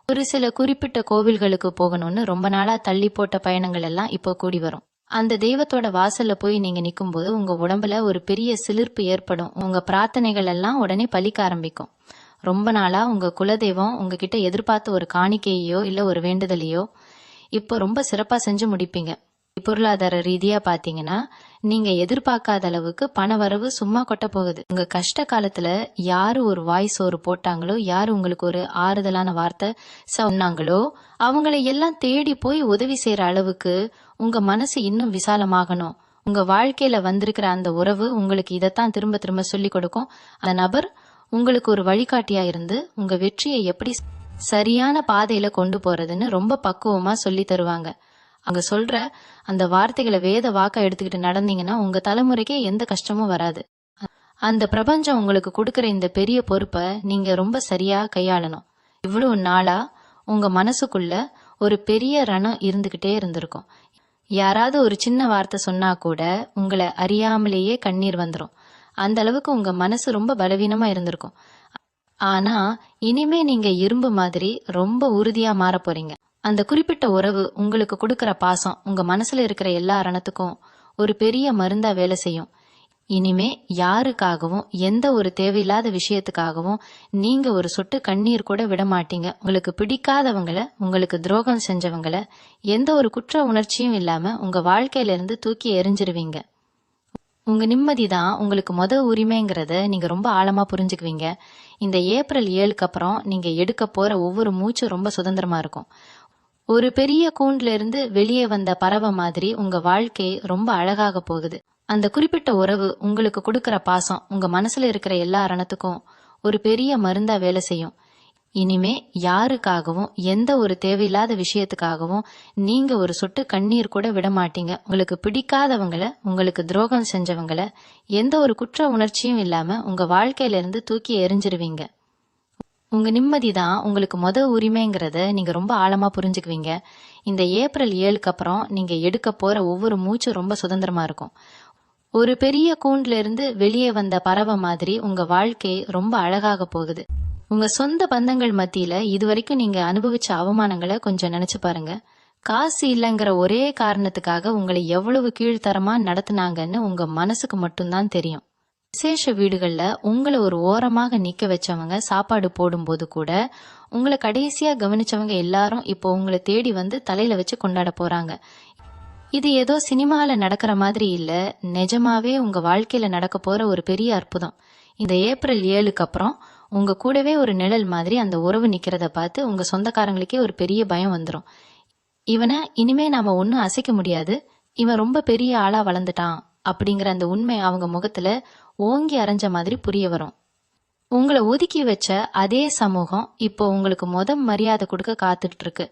ஒரு சில குறிப்பிட்ட கோவில்களுக்கு போகணும்னு ரொம்ப நாளா தள்ளி போட்ட பயணங்கள் எல்லாம் இப்போ கூடி வரும். அந்த தெய்வத்தோட வாசல்ல போய் நீங்க நிக்கும்போது உங்க உடம்புல ஒரு பெரிய சிலிர்ப்பு ஏற்படும். உங்க பிரார்த்தனைகள் எல்லாம் உடனே பலிக்க ஆரம்பிக்கும். ரொம்ப நாளா உங்க குலதெய்வம் உங்ககிட்ட எதிர்பார்த்த ஒரு காணிக்கையோ இல்ல ஒரு வேண்டுதலையோ இப்போ ரொம்ப சிறப்பா செஞ்சு முடிப்பீங்க. பொருளாதார ரீதியா பாத்தீங்கன்னா நீங்க எதிர்பார்க்காத அளவுக்கு பண வரவு சும்மா கொட்ட போகுது. உங்க கஷ்ட காலத்துல யாரு ஒரு வாய் சோறு போட்டாங்களோ, யாரு உங்களுக்கு ஒரு ஆறுதலான வார்த்தை சொன்னாங்களோ, அவங்களை எல்லாம் தேடி போய் உதவி செய்யற அளவுக்கு உங்க மனசு இன்னும் விசாலமாகணும். உங்க வாழ்க்கையில வந்திருக்கிற அந்த உறவு உங்களுக்கு இதைத்தான் திரும்ப திரும்ப சொல்லி கொடுக்கும். அந்த நபர் உங்களுக்கு ஒரு வழிகாட்டியா இருந்து உங்க வெற்றியை எப்படி சரியான பாதையில கொண்டு போறதுன்னு ரொம்ப பக்குவமா சொல்லி தருவாங்க. அங்க சொல்ற அந்த வார்த்தைகளை வேத வாக்கா எடுத்துக்கிட்டு நடந்தீங்கன்னா உங்க தலைமுறைக்கே எந்த கஷ்டமும் வராது. அந்த பிரபஞ்சம் உங்களுக்கு கொடுக்கற இந்த பெரிய பொறுப்பை நீங்க ரொம்ப சரியா கையாளணும். இவ்வளவு நாளா உங்க மனசுக்குள்ள ஒரு பெரிய ரணம் இருந்துகிட்டே இருந்திருக்கும். யாராவது ஒரு சின்ன வார்த்தை சொன்னா கூட உங்களை அறியாமலேயே கண்ணீர் வந்துடும். அந்த அளவுக்கு உங்க மனசு ரொம்ப பலவீனமா இருந்திருக்கும். ஆனா இனிமே நீங்க இரும்பு மாதிரி ரொம்ப உறுதியா மாற போறீங்க. அந்த குறிப்பிட்ட உறவு உங்களுக்கு கொடுக்கற பாசம் உங்க மனசுல இருக்கிற எல்லா ரணத்துக்கும் ஒரு பெரிய மருந்தா வேலை செய்யும். இனிமே யாருக்காகவும் எந்த ஒரு தேவையில்லாத விஷயத்துக்காகவும் நீங்க ஒரு சொட்டு கண்ணீர் கூட விட மாட்டீங்க. உங்களுக்கு பிடிக்காதவங்கள, உங்களுக்கு துரோகம் செஞ்சவங்கள எந்த ஒரு குற்ற உணர்ச்சியும் இல்லாம உங்க வாழ்க்கையில இருந்து தூக்கி எறிஞ்சிருவீங்க. உங்க நிம்மதி தான் உங்களுக்கு உரிமைங்கிறத நீங்க ரொம்ப ஆழமா புரிஞ்சுக்குவீங்க. இந்த ஏப்ரல் 7க்கு அப்புறம் நீங்க எடுக்க போற ஒவ்வொரு மூச்சும் ரொம்ப சுதந்திரமா இருக்கும். ஒரு பெரிய கூண்டுல இருந்து வெளியே வந்த பறவை மாதிரி உங்க வாழ்க்கை ரொம்ப அழகாக போகுது. அந்த குறிப்பிட்ட உறவு உங்களுக்கு கொடுக்கற பாசம் உங்க மனசுல இருக்கிற எல்லா ரணத்துக்கும் ஒரு பெரிய மருந்தா வேலை செய்யும். இனிமே யாருக்காகவும் எந்த ஒரு தேவையில்லாத விஷயத்துக்காகவும் நீங்க ஒரு சொட்டு கண்ணீர் கூட விட மாட்டீங்க. உங்களுக்கு பிடிக்காதவங்கள, உங்களுக்கு துரோகம் செஞ்சவங்கள எந்த ஒரு குற்ற உணர்ச்சியும் இல்லாம உங்க வாழ்க்கையில இருந்து தூக்கி எறிஞ்சிருவீங்க. உங்க நிம்மதி தான் உங்களுக்கு உரிமைங்கிறத நீங்க ரொம்ப ஆழமா புரிஞ்சுக்குவீங்க. இந்த ஏப்ரல் 7க்கு அப்புறம் நீங்க எடுக்க போற ஒவ்வொரு மூச்சும் ரொம்ப சுதந்திரமா இருக்கும். ஒரு பெரிய கூண்டுல இருந்து வெளியே வந்த பறவை மாதிரி உங்க வாழ்க்கை ரொம்ப அழகாக போகுது. உங்க சொந்த பந்தங்கள் மத்தியில இதுவரைக்கும் நீங்க அனுபவிச்ச அவமானங்களை கொஞ்சம் நினைச்சு பாருங்க. காசு இல்லைங்கிற ஒரே காரணத்துக்காக உங்களை எவ்வளவு கீழ்த்தரமா நடத்துனாங்கன்னு உங்க மனசுக்கு மட்டும்தான் தெரியும். விசேஷ வீடுகள்ல உங்களை ஒரு ஓரமாக நிக்க வச்சவங்க சாப்பாடு போடும்போது கூட உங்களை கடைசியா கவனிச்சவங்க எல்லாரும் இப்போ உங்களை தேடி வந்து தலையில வச்சு கொண்டாட போறாங்க. இது ஏதோ சினிமால நடக்கிற மாதிரி இல்ல, நிஜமாவே உங்க வாழ்க்கையில நடக்க போற ஒரு பெரிய அற்புதம். இந்த ஏப்ரல் 7க்கு அப்புறம் உங்க கூடவே ஒரு நிழல் மாதிரி அந்த உறவு நிக்கிறத பார்த்து உங்க சொந்தக்காரங்களுக்கே ஒரு பெரிய பயம் வந்துடும். இவனை இனிமே நாம ஒன்னும் அசைக்க முடியாது, இவன் ரொம்ப பெரிய ஆளா வளர்ந்துட்டான் அப்படிங்கிற அந்த உண்மை அவங்க முகத்துல ஓங்கி அரைஞ்ச மாதிரி புரிய வரும். உங்களை ஒதுக்கி வச்ச அதே சமூகம் இப்போ உங்களுக்கு மரியாதை கொடுக்க காத்துட்டு இருக்கு.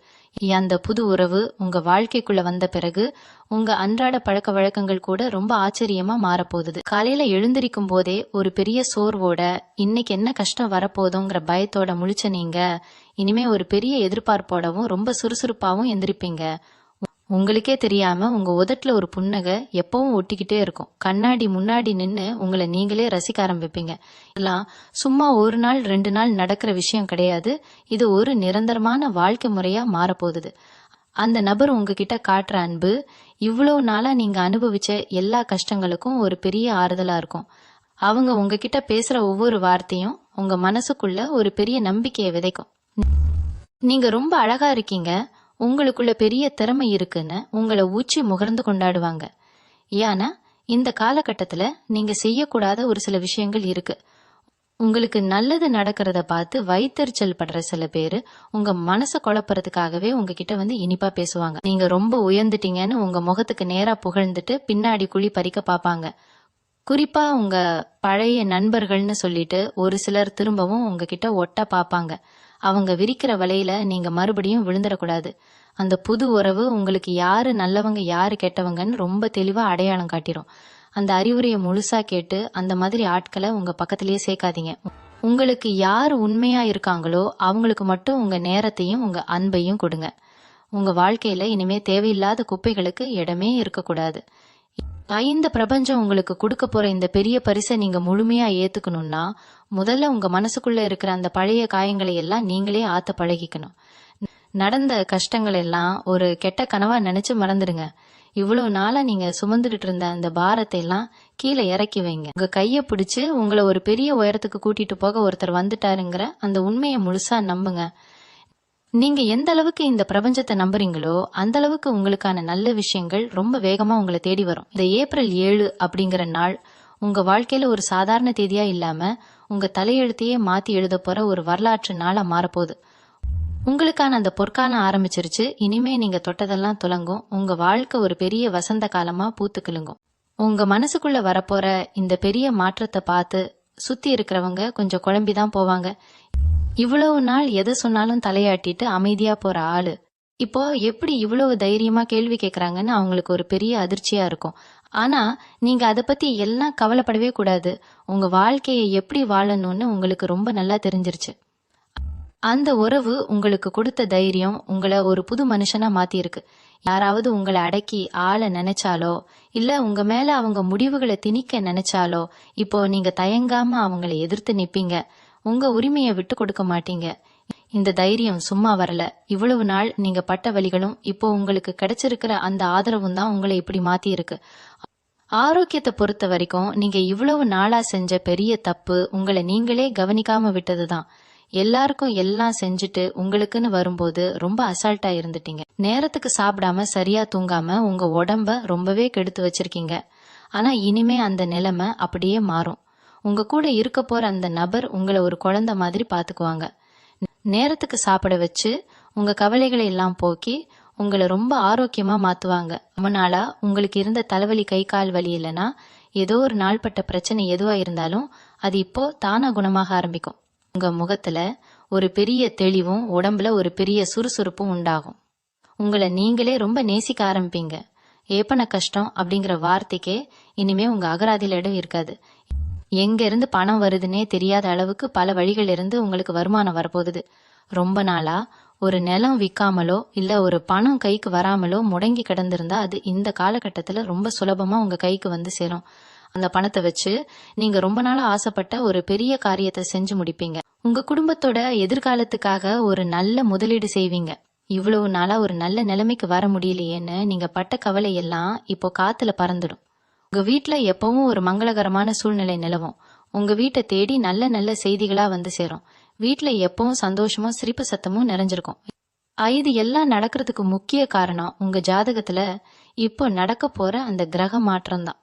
அந்த புது உறவு உங்க வாழ்க்கைக்குள்ள வந்த பிறகு உங்க அன்றாட பழக்க வழக்கங்கள் கூட ரொம்ப ஆச்சரியமா மாறப்போகுது. காலையில எழுந்திருக்கும் போதே ஒரு பெரிய சோர்வோட இன்னைக்கு என்ன கஷ்டம் வரப்போதுங்கிற பயத்தோட முழிச்ச நீங்க இனிமே ஒரு பெரிய எதிர்பார்ப்போடவும் ரொம்ப சுறுசுறுப்பாவும் எந்திரிப்பீங்க. உங்களுக்கே தெரியாம உங்க உதட்டுல ஒரு புன்னகை எப்பவும் ஒட்டிக்கிட்டே இருக்கும். கண்ணாடி முன்னாடி நின்னு உங்களை நீங்களே ரசிக்க ஆரம்பிப்பீங்க. இதெல்லாம் சும்மா ஒரு நாள் 2 நாள் நடக்கிற விஷயம் கிடையாது. இது ஒரு நிரந்தரமான வாழ்க்கை முறையா மாறப்போகுது. அந்த நபர் உங்ககிட்ட காட்டுற அன்பு இவ்வளவு நாளா நீங்க அனுபவிச்ச எல்லா கஷ்டங்களுக்கும் ஒரு பெரிய ஆறுதலா இருக்கும். அவங்க உங்ககிட்ட பேசுற ஒவ்வொரு வார்த்தையும் உங்க மனசுக்குள்ள ஒரு பெரிய நம்பிக்கையை விதைக்கும். நீங்க ரொம்ப அழகா இருக்கீங்க, உங்களுக்குள்ள பெரிய திறமை இருக்குன்னு உங்களை ஊச்சி முகர்ந்து கொண்டாடுவாங்க. ஏன்னா இந்த காலகட்டத்துல நீங்க செய்யக்கூடாத ஒரு சில விஷயங்கள் இருக்கு. உங்களுக்கு நல்லது நடக்கிறத பார்த்து வயித்தெரிச்சல் படுற சில பேரு உங்க மனசை குழப்பறதுக்காகவே உங்ககிட்ட வந்து இனிப்பா பேசுவாங்க. நீங்க ரொம்ப உயர்ந்துட்டீங்கன்னு உங்க முகத்துக்கு நேரா புகழ்ந்துட்டு பின்னாடி குழி பறிக்க பாப்பாங்க. குறிப்பா உங்க பழைய நண்பர்கள்னு சொல்லிட்டு ஒரு சிலர் திரும்பவும் உங்ககிட்ட ஒட்ட பாப்பாங்க. அவங்க விரிக்கிற வலையில நீங்க மறுபடியும் விழுந்துடக்கூடாது. அந்த புது உறவு உங்களுக்கு யாரு நல்லவங்க யாரு கெட்டவங்கன்னு ரொம்ப தெளிவா அடையாளம் காட்டிரும். அந்த அறிவுரையை முழுசா கேட்டு அந்த மாதிரி ஆட்களை உங்க பக்கத்திலேயே சேர்க்காதீங்க. உங்களுக்கு யார் உண்மையா இருக்காங்களோ அவங்களுக்கு மட்டும் உங்க நேரத்தையும் உங்க அன்பையும் கொடுங்க. உங்க வாழ்க்கையில இனிமே தேவையில்லாத குப்பைகளுக்கு இடமே இருக்கக்கூடாது. இந்த பிரபஞ்சம் உங்களுக்கு கொடுக்க போற இந்த பெரிய பரிசை நீங்க முழுமையா ஏத்துக்கணும்னா முதல்ல உங்க மனசுக்குள்ள இருக்கிற அந்த பழைய காயங்களை எல்லாம் நீங்களே ஆத்த பழகிக்கணும். நடந்த கஷ்டங்கள் எல்லாம் ஒரு கெட்ட கனவா நினைச்சு மறந்துடுங்க. இவ்வளவு நாளா நீங்க சுமந்துகிட்டு இருந்த அந்த பாரத்தை எல்லாம் கீழே இறக்கி வைங்க. உங்க கைய பிடிச்சு உங்களை ஒரு பெரிய உயரத்துக்கு கூட்டிட்டு போக ஒருத்தர் வந்துட்டாருங்கிற அந்த உண்மையை முழுசா நம்புங்க. நீங்க எந்த அளவுக்கு இந்த பிரபஞ்சத்தை நம்புறீங்களோ அந்த அளவுக்கு உங்களுக்கான நல்ல விஷயங்கள் ரொம்ப வேகமா உங்களை தேடி வரும். இந்த ஏப்ரல் 7 அப்படிங்கிற நாள் உங்க வாழ்க்கையில ஒரு சாதாரண தேதியா இல்லாம உங்க தலையெழுத்தையே மாத்தி எழுத போற ஒரு வரலாற்று நாளா மாறப்போகுது. உங்களுக்கான அந்த பொற்காலம் ஆரம்பிச்சிருச்சு. இனிமே நீங்க தொட்டதெல்லாம் துலங்கும். உங்க வாழ்க்கை ஒரு பெரிய வசந்த காலமா பூத்து கிளுங்கும். உங்க மனசுக்குள்ள வரப்போற இந்த பெரிய மாற்றத்தை பார்த்து சுத்தி இருக்கிறவங்க கொஞ்சம் குழம்பிதான் போவாங்க. இவ்வளவு நாள் எதை சொன்னாலும் தலையாட்டிட்டு அமைதியா போற ஆளு இப்போ எப்படி இவ்வளவு தைரியமா கேள்வி கேட்கறாங்கன்னு அவங்களுக்கு ஒரு பெரிய அதிர்ச்சியா இருக்கும். ஆனா நீங்க அதை பத்தி எல்லாம் கவலைப்படவே கூடாது. உங்க வாழ்க்கையை எப்படி வாழணும்னு உங்களுக்கு ரொம்ப நல்லா தெரிஞ்சிருச்சு. அந்த உறவு உங்களுக்கு கொடுத்த தைரியம் உங்களை ஒரு புது மனுஷனா மாத்திருக்கு. யாராவது உங்களை அடக்கி ஆள நினைச்சாலோ இல்ல உங்க மேல அவங்க முடிவுகளை திணிக்க நினைச்சாலோ இப்போ நீங்க தயங்காம அவங்களை எதிர்த்து நிப்பீங்க. உங்க உரிமையை விட்டு கொடுக்க மாட்டீங்க. இந்த தைரியம் சும்மா வரல. இவ்வளவு நாள் நீங்க பட்ட வலிகளும் இப்போ உங்களுக்கு கிடைச்சிருக்கிற அந்த ஆதரவும் தான் உங்களை இப்படி மாத்தி இருக்கு. ஆரோக்கியத்தை பொறுத்த வரைக்கும் நீங்க இவ்வளவு நாளா செஞ்ச பெரிய தப்பு உங்களை நீங்களே கவனிக்காம விட்டதுதான். எல்லாருக்கும் எல்லாம் செஞ்சுட்டு உங்களுக்குன்னு வரும்போது ரொம்ப அசால்ட்டா இருந்துட்டீங்க. நேரத்துக்கு சாப்பிடாம சரியா தூங்காம உங்க உடம்ப ரொம்பவே கெடுத்து வச்சிருக்கீங்க. ஆனா இனிமே அந்த நிலைமை அப்படியே மாறும். உங்க கூட இருக்க போற அந்த நபர் உங்களை ஒரு குழந்தை மாதிரி பாத்துக்குவாங்க. நேரத்துக்கு சாப்பிட வச்சு உங்க கவலைகளை எல்லாம் போக்கி உங்களை ரொம்ப ஆரோக்கியமா மாத்துவாங்க. ரொம்ப நாளா உங்களுக்கு இருந்த தலைவலி கை கால் வலி இல்லைன்னா ஏதோ ஒரு நாள்பட்ட பிரச்சனை எதுவா இருந்தாலும் அது இப்போ தானா குணமாக ஆரம்பிக்கும். உங்க முகத்துல ஒரு பெரிய தெளிவும் உடம்புல ஒரு பெரிய சுறுசுறுப்பும் உண்டாகும். உங்களை நீங்களே ரொம்ப நேசிக்க ஆரம்பிப்பீங்க. ஏப்பன கஷ்டம் அப்படிங்கிற வார்த்தைக்கே இனிமே உங்க அகராதியில இடம் இருக்காது. எங்க இருந்து பணம் வருதுன்னே தெரியாத அளவுக்கு பல வழிகள் இருந்து உங்களுக்கு வருமானம் வரப்போகுது. ரொம்ப நாளா ஒரு நிலம் விற்காமலோ இல்ல ஒரு பணம் கைக்கு வராமலோ முடங்கி கிடந்திருந்தா அது இந்த காலகட்டத்துல ரொம்ப சுலபமா உங்க கைக்கு வந்து சேரும். அந்த பணத்தை வச்சு நீங்க ரொம்ப நாளா ஆசைப்பட்ட ஒரு பெரிய காரியத்தை செஞ்சு முடிப்பீங்க. உங்க குடும்பத்தோட எதிர்காலத்துக்காக ஒரு நல்ல முதலீடு செய்வீங்க. இவ்வளவு நாளா ஒரு நல்ல நிலைமைக்கு வர முடியலையேன்னு நீங்க பட்ட கவலை எல்லாம் இப்போ காத்துல பறந்துடும். உங்க வீட்டுல எப்பவும் ஒரு மங்களகரமான சூழ்நிலை நிலவும். உங்க வீட்டை தேடி நல்ல நல்ல செய்திகளா வந்து சேரும். வீட்டுல எப்பவும் சந்தோஷமும் சிரிப்பு சத்தமும் நிறைஞ்சிருக்கும். இது எல்லாம் நடக்கிறதுக்கு முக்கிய காரணம் உங்க ஜாதகத்துல இப்போ நடக்க போற அந்த கிரக மாற்றம் தான்.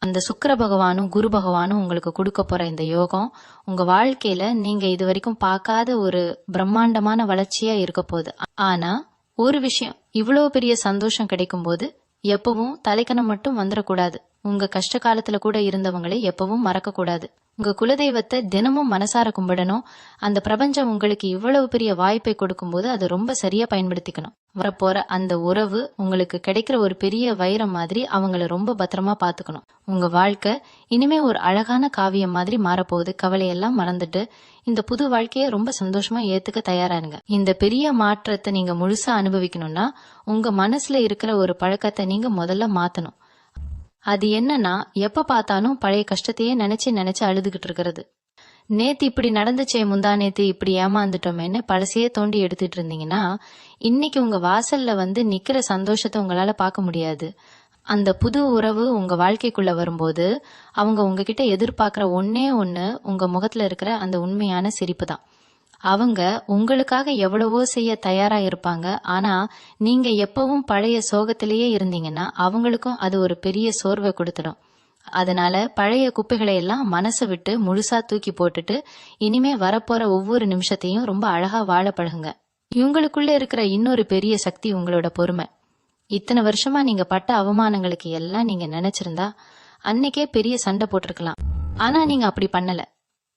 அந்த சுக்கிர பகவானும் குரு பகவானும் உங்களுக்கு கொடுக்க போற இந்த யோகம் உங்க வாழ்க்கையில நீங்க இது வரைக்கும் பார்க்காத ஒரு பிரம்மாண்டமான வளர்ச்சியா இருக்க போகுது. ஆனா ஒரு விஷயம், இவ்வளவு பெரிய சந்தோஷம் கிடைக்கும் போது எப்பவும் தலைக்கணம் மட்டும் வந்துடக்கூடாது. உங்க கஷ்ட காலத்துல கூட இருந்தவங்களை எப்பவும் மறக்க கூடாது. உங்க குலதெய்வத்தை தினமும் மனசார கும்பிடணும். அந்த பிரபஞ்சம் உங்களுக்கு இவ்வளவு பெரிய வாய்ப்பை கொடுக்கும்போது அதை ரொம்ப சரியா பயன்படுத்திக்கணும். வரப்போற அந்த உறவு உங்களுக்கு கிடைக்கிற ஒரு பெரிய வைரம் மாதிரி அவங்கள ரொம்ப பத்திரமா பாத்துக்கணும். உங்க வாழ்க்கை இனிமே ஒரு அழகான காவியம் மாதிரி மாறப்போகுது. கவலையெல்லாம் மறந்துட்டு இந்த புது வாழ்க்கைய ரொம்ப சந்தோஷமா ஏத்துக்க தயாராருங்க. இந்த பெரிய மாற்றத்தை நீங்க முழுசா அனுபவிக்கணும்னா உங்க மனசுல இருக்கிற ஒரு பழக்கத்தை நீங்க முதல்ல மாத்தணும். அது என்னன்னா, எப்ப பார்த்தாலும் பழைய கஷ்டத்தையே நினைச்சு அழுதுகிட்டு இருக்கிறது. நேத்து இப்படி நடந்துச்சே, முந்தா நேத்து இப்படி ஏமாந்துட்டோமேன்னு பழசையே தோண்டி எடுத்துட்டு இருந்தீங்கன்னா இன்னைக்கு உங்க வாசல்ல வந்து நிக்கிற சந்தோஷத்தை உங்களால பார்க்க முடியாது. அந்த புது உறவு உங்க வாழ்க்கைக்குள்ள வரும்போது அவங்க உங்ககிட்ட எதிர்பார்க்கிற ஒன்னே ஒண்ணு உங்க முகத்துல இருக்கிற அந்த உண்மையான சிரிப்பு தான். அவங்க உங்களுக்காக எவ்வளவோ செய்ய தயாரா இருப்பாங்க. ஆனா நீங்க எப்பவும் பழைய சோகத்திலேயே இருந்தீங்கன்னா அவங்களுக்கும் அது ஒரு பெரிய சோர்வை கொடுத்துடும். அதனால பழைய குப்பைகளை எல்லாம் மனசை விட்டு முழுசா தூக்கி போட்டுட்டு இனிமே வரப்போற ஒவ்வொரு நிமிஷத்தையும் ரொம்ப அழகா வாழ பழகுங்க. இவங்களுக்குள்ள இருக்கிற இன்னொரு பெரிய சக்தி உங்களோட பொறுமை. இத்தனை வருஷமா நீங்க பட்ட அவமானங்களுக்கு எல்லாம் நீங்க நினைச்சிருந்தா அன்னைக்கே பெரிய சண்டை போட்டிருக்கலாம். ஆனா நீங்க அப்படி பண்ணல.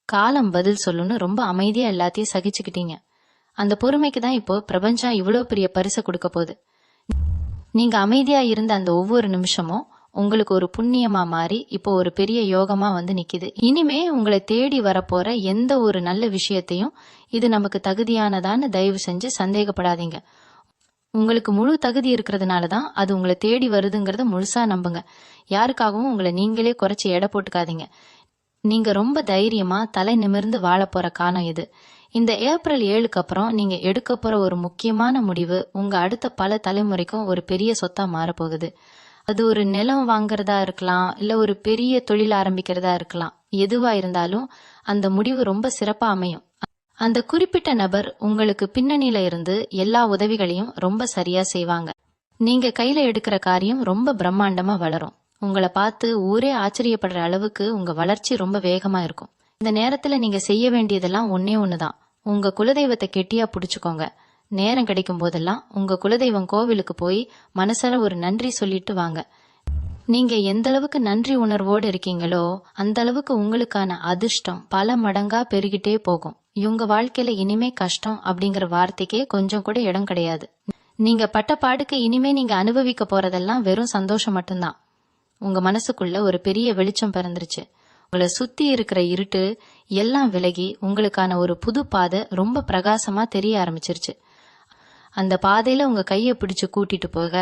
காலம் பதில் சொல்லுன்னு ரொம்ப அமைதியா எல்லாத்தையும் சகிச்சுக்கிட்டீங்க. அந்த பொறுமைக்கு தான் இப்போ பிரபஞ்சம் இவ்வளவு பெரிய பரிசை கொடுக்க போகுது. நீங்க அமைதியா இருந்த அந்த ஒவ்வொரு நிமிஷமும் உங்களுக்கு ஒரு புண்ணியமா மாறி இப்போ ஒரு பெரிய யோகமா வந்து நிக்குது. இனிமே உங்களை தேடி வரப்போற எந்த ஒரு நல்ல விஷயத்தையும் இது நமக்கு தகுதியானதான்னு தயவு செஞ்சு சந்தேகப்படாதீங்க. உங்களுக்கு முழு தகுதி இருக்கிறதுனாலதான் அது உங்களை தேடி வருதுங்கிறத முழுசா நம்புங்க. யாருக்காகவும் உங்களை நீங்களே குறைச்சி எடை போட்டுக்காதீங்க. நீங்க ரொம்ப தைரியமா தலை நிமிர்ந்து வாழ போற காலம் இது. இந்த ஏப்ரல் 7க்கு அப்புறம் நீங்க எடுக்க போற ஒரு முக்கியமான முடிவு உங்க அடுத்த பல தலைமுறைக்கும் ஒரு பெரிய சொத்தா மாறப்போகுது. அது ஒரு நிலம் வாங்குறதா இருக்கலாம், இல்ல ஒரு பெரிய தொழில் ஆரம்பிக்கிறதா இருக்கலாம். எதுவா இருந்தாலும் அந்த முடிவு ரொம்ப சிறப்பா அமையும். அந்த குறிப்பிட்ட நபர் உங்களுக்கு பின்னணியில இருந்து எல்லா உதவிகளையும் ரொம்ப சரியா செய்வாங்க. நீங்க கையில எடுக்கிற காரியம் ரொம்ப பிரம்மாண்டமா வளரும். உங்களை பார்த்து ஊரே ஆச்சரியப்படுற அளவுக்கு உங்க வளர்ச்சி ரொம்ப வேகமா இருக்கும். இந்த நேரத்துல நீங்க செய்ய வேண்டியதெல்லாம் ஒன்னே ஒண்ணுதான். உங்க குலதெய்வத்தை கெட்டியா புடிச்சுக்கோங்க. நேரம் கிடைக்கும் போதெல்லாம் உங்க குலதெய்வம் கோவிலுக்கு போய் மனசால ஒரு நன்றி சொல்லிட்டு வாங்க. நீங்க எந்த அளவுக்கு நன்றி உணர்வோடு இருக்கீங்களோ அந்த அளவுக்கு உங்களுக்கான அதிர்ஷ்டம் பல மடங்கா பெருகிட்டே போகும். இவங்க வாழ்க்கையில இனிமே கஷ்டம் அப்படிங்கிற வார்த்தைக்கே கொஞ்சம் கூட இடம் கிடையாது. நீங்க பட்ட பாடுக்கு இனிமே நீங்க அனுபவிக்க போறதெல்லாம் வெறும் சந்தோஷம் மட்டும்தான். உங்க மனசுக்குள்ள ஒரு பெரிய வெளிச்சம் பிறந்துருச்சு. உங்களை சுத்தி இருக்கிற இருட்டு எல்லாம் விலகி உங்களுக்கான ஒரு புது பாதை ரொம்ப பிரகாசமா தெரிய ஆரம்பிச்சிருச்சு. அந்த பாதையில உங்க கைய பிடிச்சு கூட்டிட்டு போக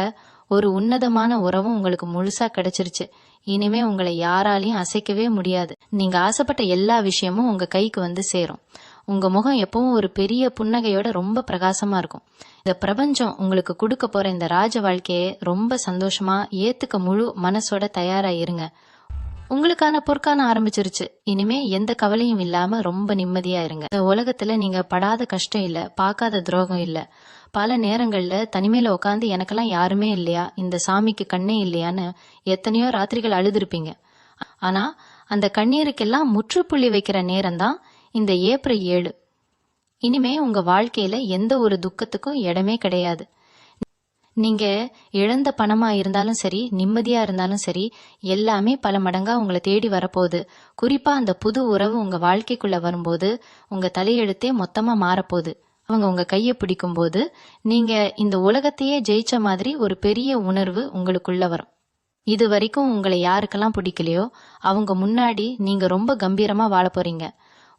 ஒரு உன்னதமான உறவும் உங்களுக்கு முழுசா கிடைச்சிருச்சு. இனிமே உங்களை யாராலையும் அசைக்கவே முடியாது. நீங்க ஆசைப்பட்ட எல்லா விஷயமும் உங்க கைக்கு வந்து சேரும். உங்க முகம் எப்பவும் ஒரு பெரிய புன்னகையோட ரொம்ப பிரகாசமா இருக்கும். இந்த பிரபஞ்சம் உங்களுக்கு கொடுக்க போற இந்த ராஜ வாழ்க்கையை ரொம்ப சந்தோஷமா ஏத்துக்க முழு மனசோட தயாரா இருங்க. உங்களுக்கான பொற்காலம் ஆரம்பிச்சிருச்சு. இனிமே எந்த கவலையும் இல்லாம ரொம்ப நிம்மதியா இருங்க. இந்த உலகத்துல நீங்க படாத கஷ்டம் இல்ல, பார்க்காத துரோகம் இல்ல. பல நேரங்கள்ல தனிமையில உட்காந்து எனக்கெல்லாம் யாருமே இல்லையா, இந்த சாமிக்கு கண்ணே இல்லையான்னு எத்தனையோ ராத்திரிகள் அழுதுருப்பீங்க. ஆனா அந்த கண்ணீருக்கெல்லாம் முற்றுப்புள்ளி வைக்கிற நேரம் தான் இந்த ஏப்ரல் 7. இனிமே உங்க வாழ்க்கையில எந்த ஒரு துக்கத்துக்கும் இடமே கிடையாது. நீங்க இழந்த பணமா இருந்தாலும் சரி, நிம்மதியா இருந்தாலும் சரி, எல்லாமே பல மடங்கா உங்களை தேடி வரப்போகுது. குறிப்பா அந்த புது உறவு உங்க வாழ்க்கைக்குள்ள வரும்போது உங்க தலையெழுத்தே மொத்தமா மாறப்போகுது. அவங்க உங்க கைய பிடிக்கும் போது நீங்க இந்த உலகத்தையே ஜெயிச்ச மாதிரி ஒரு பெரிய உணர்வு உங்களுக்குள்ள வரும். இது வரைக்கும் உங்களை யாருக்கெல்லாம் பிடிக்கலையோ அவங்க முன்னாடி நீங்க ரொம்ப கம்பீரமா வாழ போறீங்க.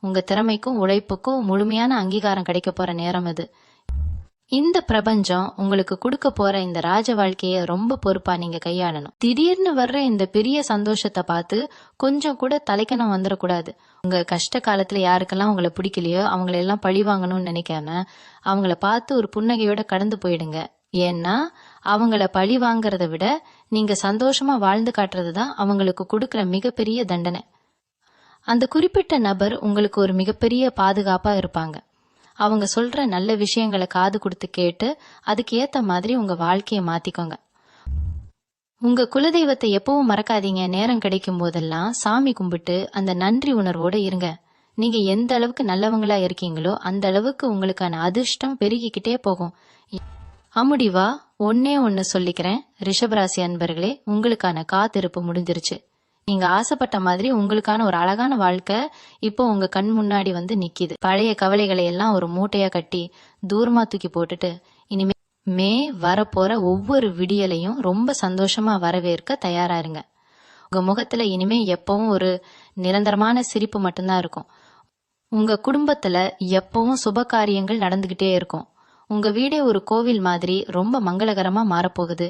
உங்க திறமைக்கும் உழைப்புக்கும் முழுமையான அங்கீகாரம் கிடைக்க போற நேரம் இது. இந்த பிரபஞ்சம் உங்களுக்கு கொடுக்க போற இந்த ராஜ வாழ்க்கைய ரொம்ப பொறுப்பா நீங்க கையாளணும். திடீர்னு வர்ற இந்த பெரிய சந்தோஷத்தை பார்த்து கொஞ்சம் கூட தலைக்கணம் வந்துடக்கூடாது. உங்க கஷ்ட காலத்துல யாருக்கெல்லாம் உங்களை பிடிக்கலையோ அவங்களை எல்லாம் பழி வாங்கணும்னு நினைக்காம அவங்கள பார்த்து ஒரு புன்னகையோட கடந்து போயிடுங்க. ஏன்னா அவங்கள பழி வாங்கறத விட நீங்க சந்தோஷமா வாழ்ந்து காட்டுறதுதான் அவங்களுக்கு கொடுக்கற மிகப்பெரிய தண்டனை. அந்த குறிப்பிட்ட நபர் உங்களுக்கு ஒரு மிகப்பெரிய பாதுகாப்பா இருப்பாங்க. அவங்க சொல்ற நல்ல விஷயங்களை காது கொடுத்து கேட்டு அதுக்கு ஏத்த மாதிரி உங்க வாழ்க்கைய மாத்திக்கோங்க. உங்க குலதெய்வத்தை எப்பவும் மறக்காதீங்க. நேரம் கிடைக்கும் போதெல்லாம் சாமி கும்பிட்டு அந்த நன்றி உணர்வோட இருங்க. நீங்க எந்த அளவுக்கு நல்லவங்களா இருக்கீங்களோ அந்த அளவுக்கு உங்களுக்கான அதிர்ஷ்டம் பெருகிக்கிட்டே போகும். அமுடிவா ஒன்னே ஒன்னு சொல்லிக்கிறேன், ரிஷபராசி அன்பர்களே, உங்களுக்கான காத்திருப்பு முடிஞ்சிருச்சு. நீங்க ஆசைப்பட்ட மாதிரி உங்களுக்கான ஒரு அழகான வாழ்க்கை இப்போ உங்க கண் முன்னாடி வந்து நிக்கிது. பழைய கவலைகளை எல்லாம் ஒரு மூட்டையா கட்டி தூரமா தூக்கி போட்டுட்டு இனிமே வரப்போற ஒவ்வொரு விடியலையும் ரொம்ப சந்தோஷமா வரவேற்க தயாரா இருங்க. உங்க முகத்துல இனிமே எப்பவும் ஒரு நிரந்தரமான சிரிப்பு மட்டும்தான் இருக்கும். உங்க குடும்பத்துல எப்பவும் சுப காரியங்கள் நடந்துகிட்டே இருக்கும். உங்க வீடே ஒரு கோவில் மாதிரி ரொம்ப மங்களகரமா மாறப்போகுது.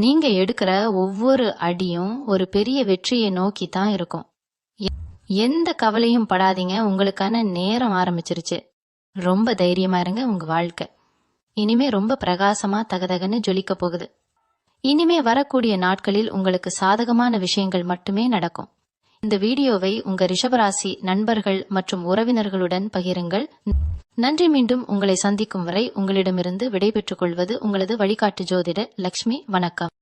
நீங்க எடுக்கிற ஒவ்வொரு அடியும் ஒரு பெரிய வெற்றியை நோக்கி தான் இருக்கும். எந்த கவலையும் படாதீங்க. உங்களுக்கான நேரம் ஆரம்பிச்சிருச்சு. ரொம்ப தைரியமா இருங்க. உங்க வாழ்க்கை இனிமே ரொம்ப பிரகாசமா தகதகன்னு ஜொலிக்க போகுது. இனிமே வரக்கூடிய நாட்களில் உங்களுக்கு சாதகமான விஷயங்கள் மட்டுமே நடக்கும். இந்த வீடியோவை உங்க ரிஷபராசி நண்பர்கள் மற்றும் உறவினர்களுடன் பகிருங்கள். நன்றி. மீண்டும் உங்களை சந்திக்கும் வரை உங்களிடமிருந்து விடைபெற்றுக் கொள்வது உங்களது வழிகாட்டு ஜோதிடர் லக்ஷ்மி. வணக்கம்.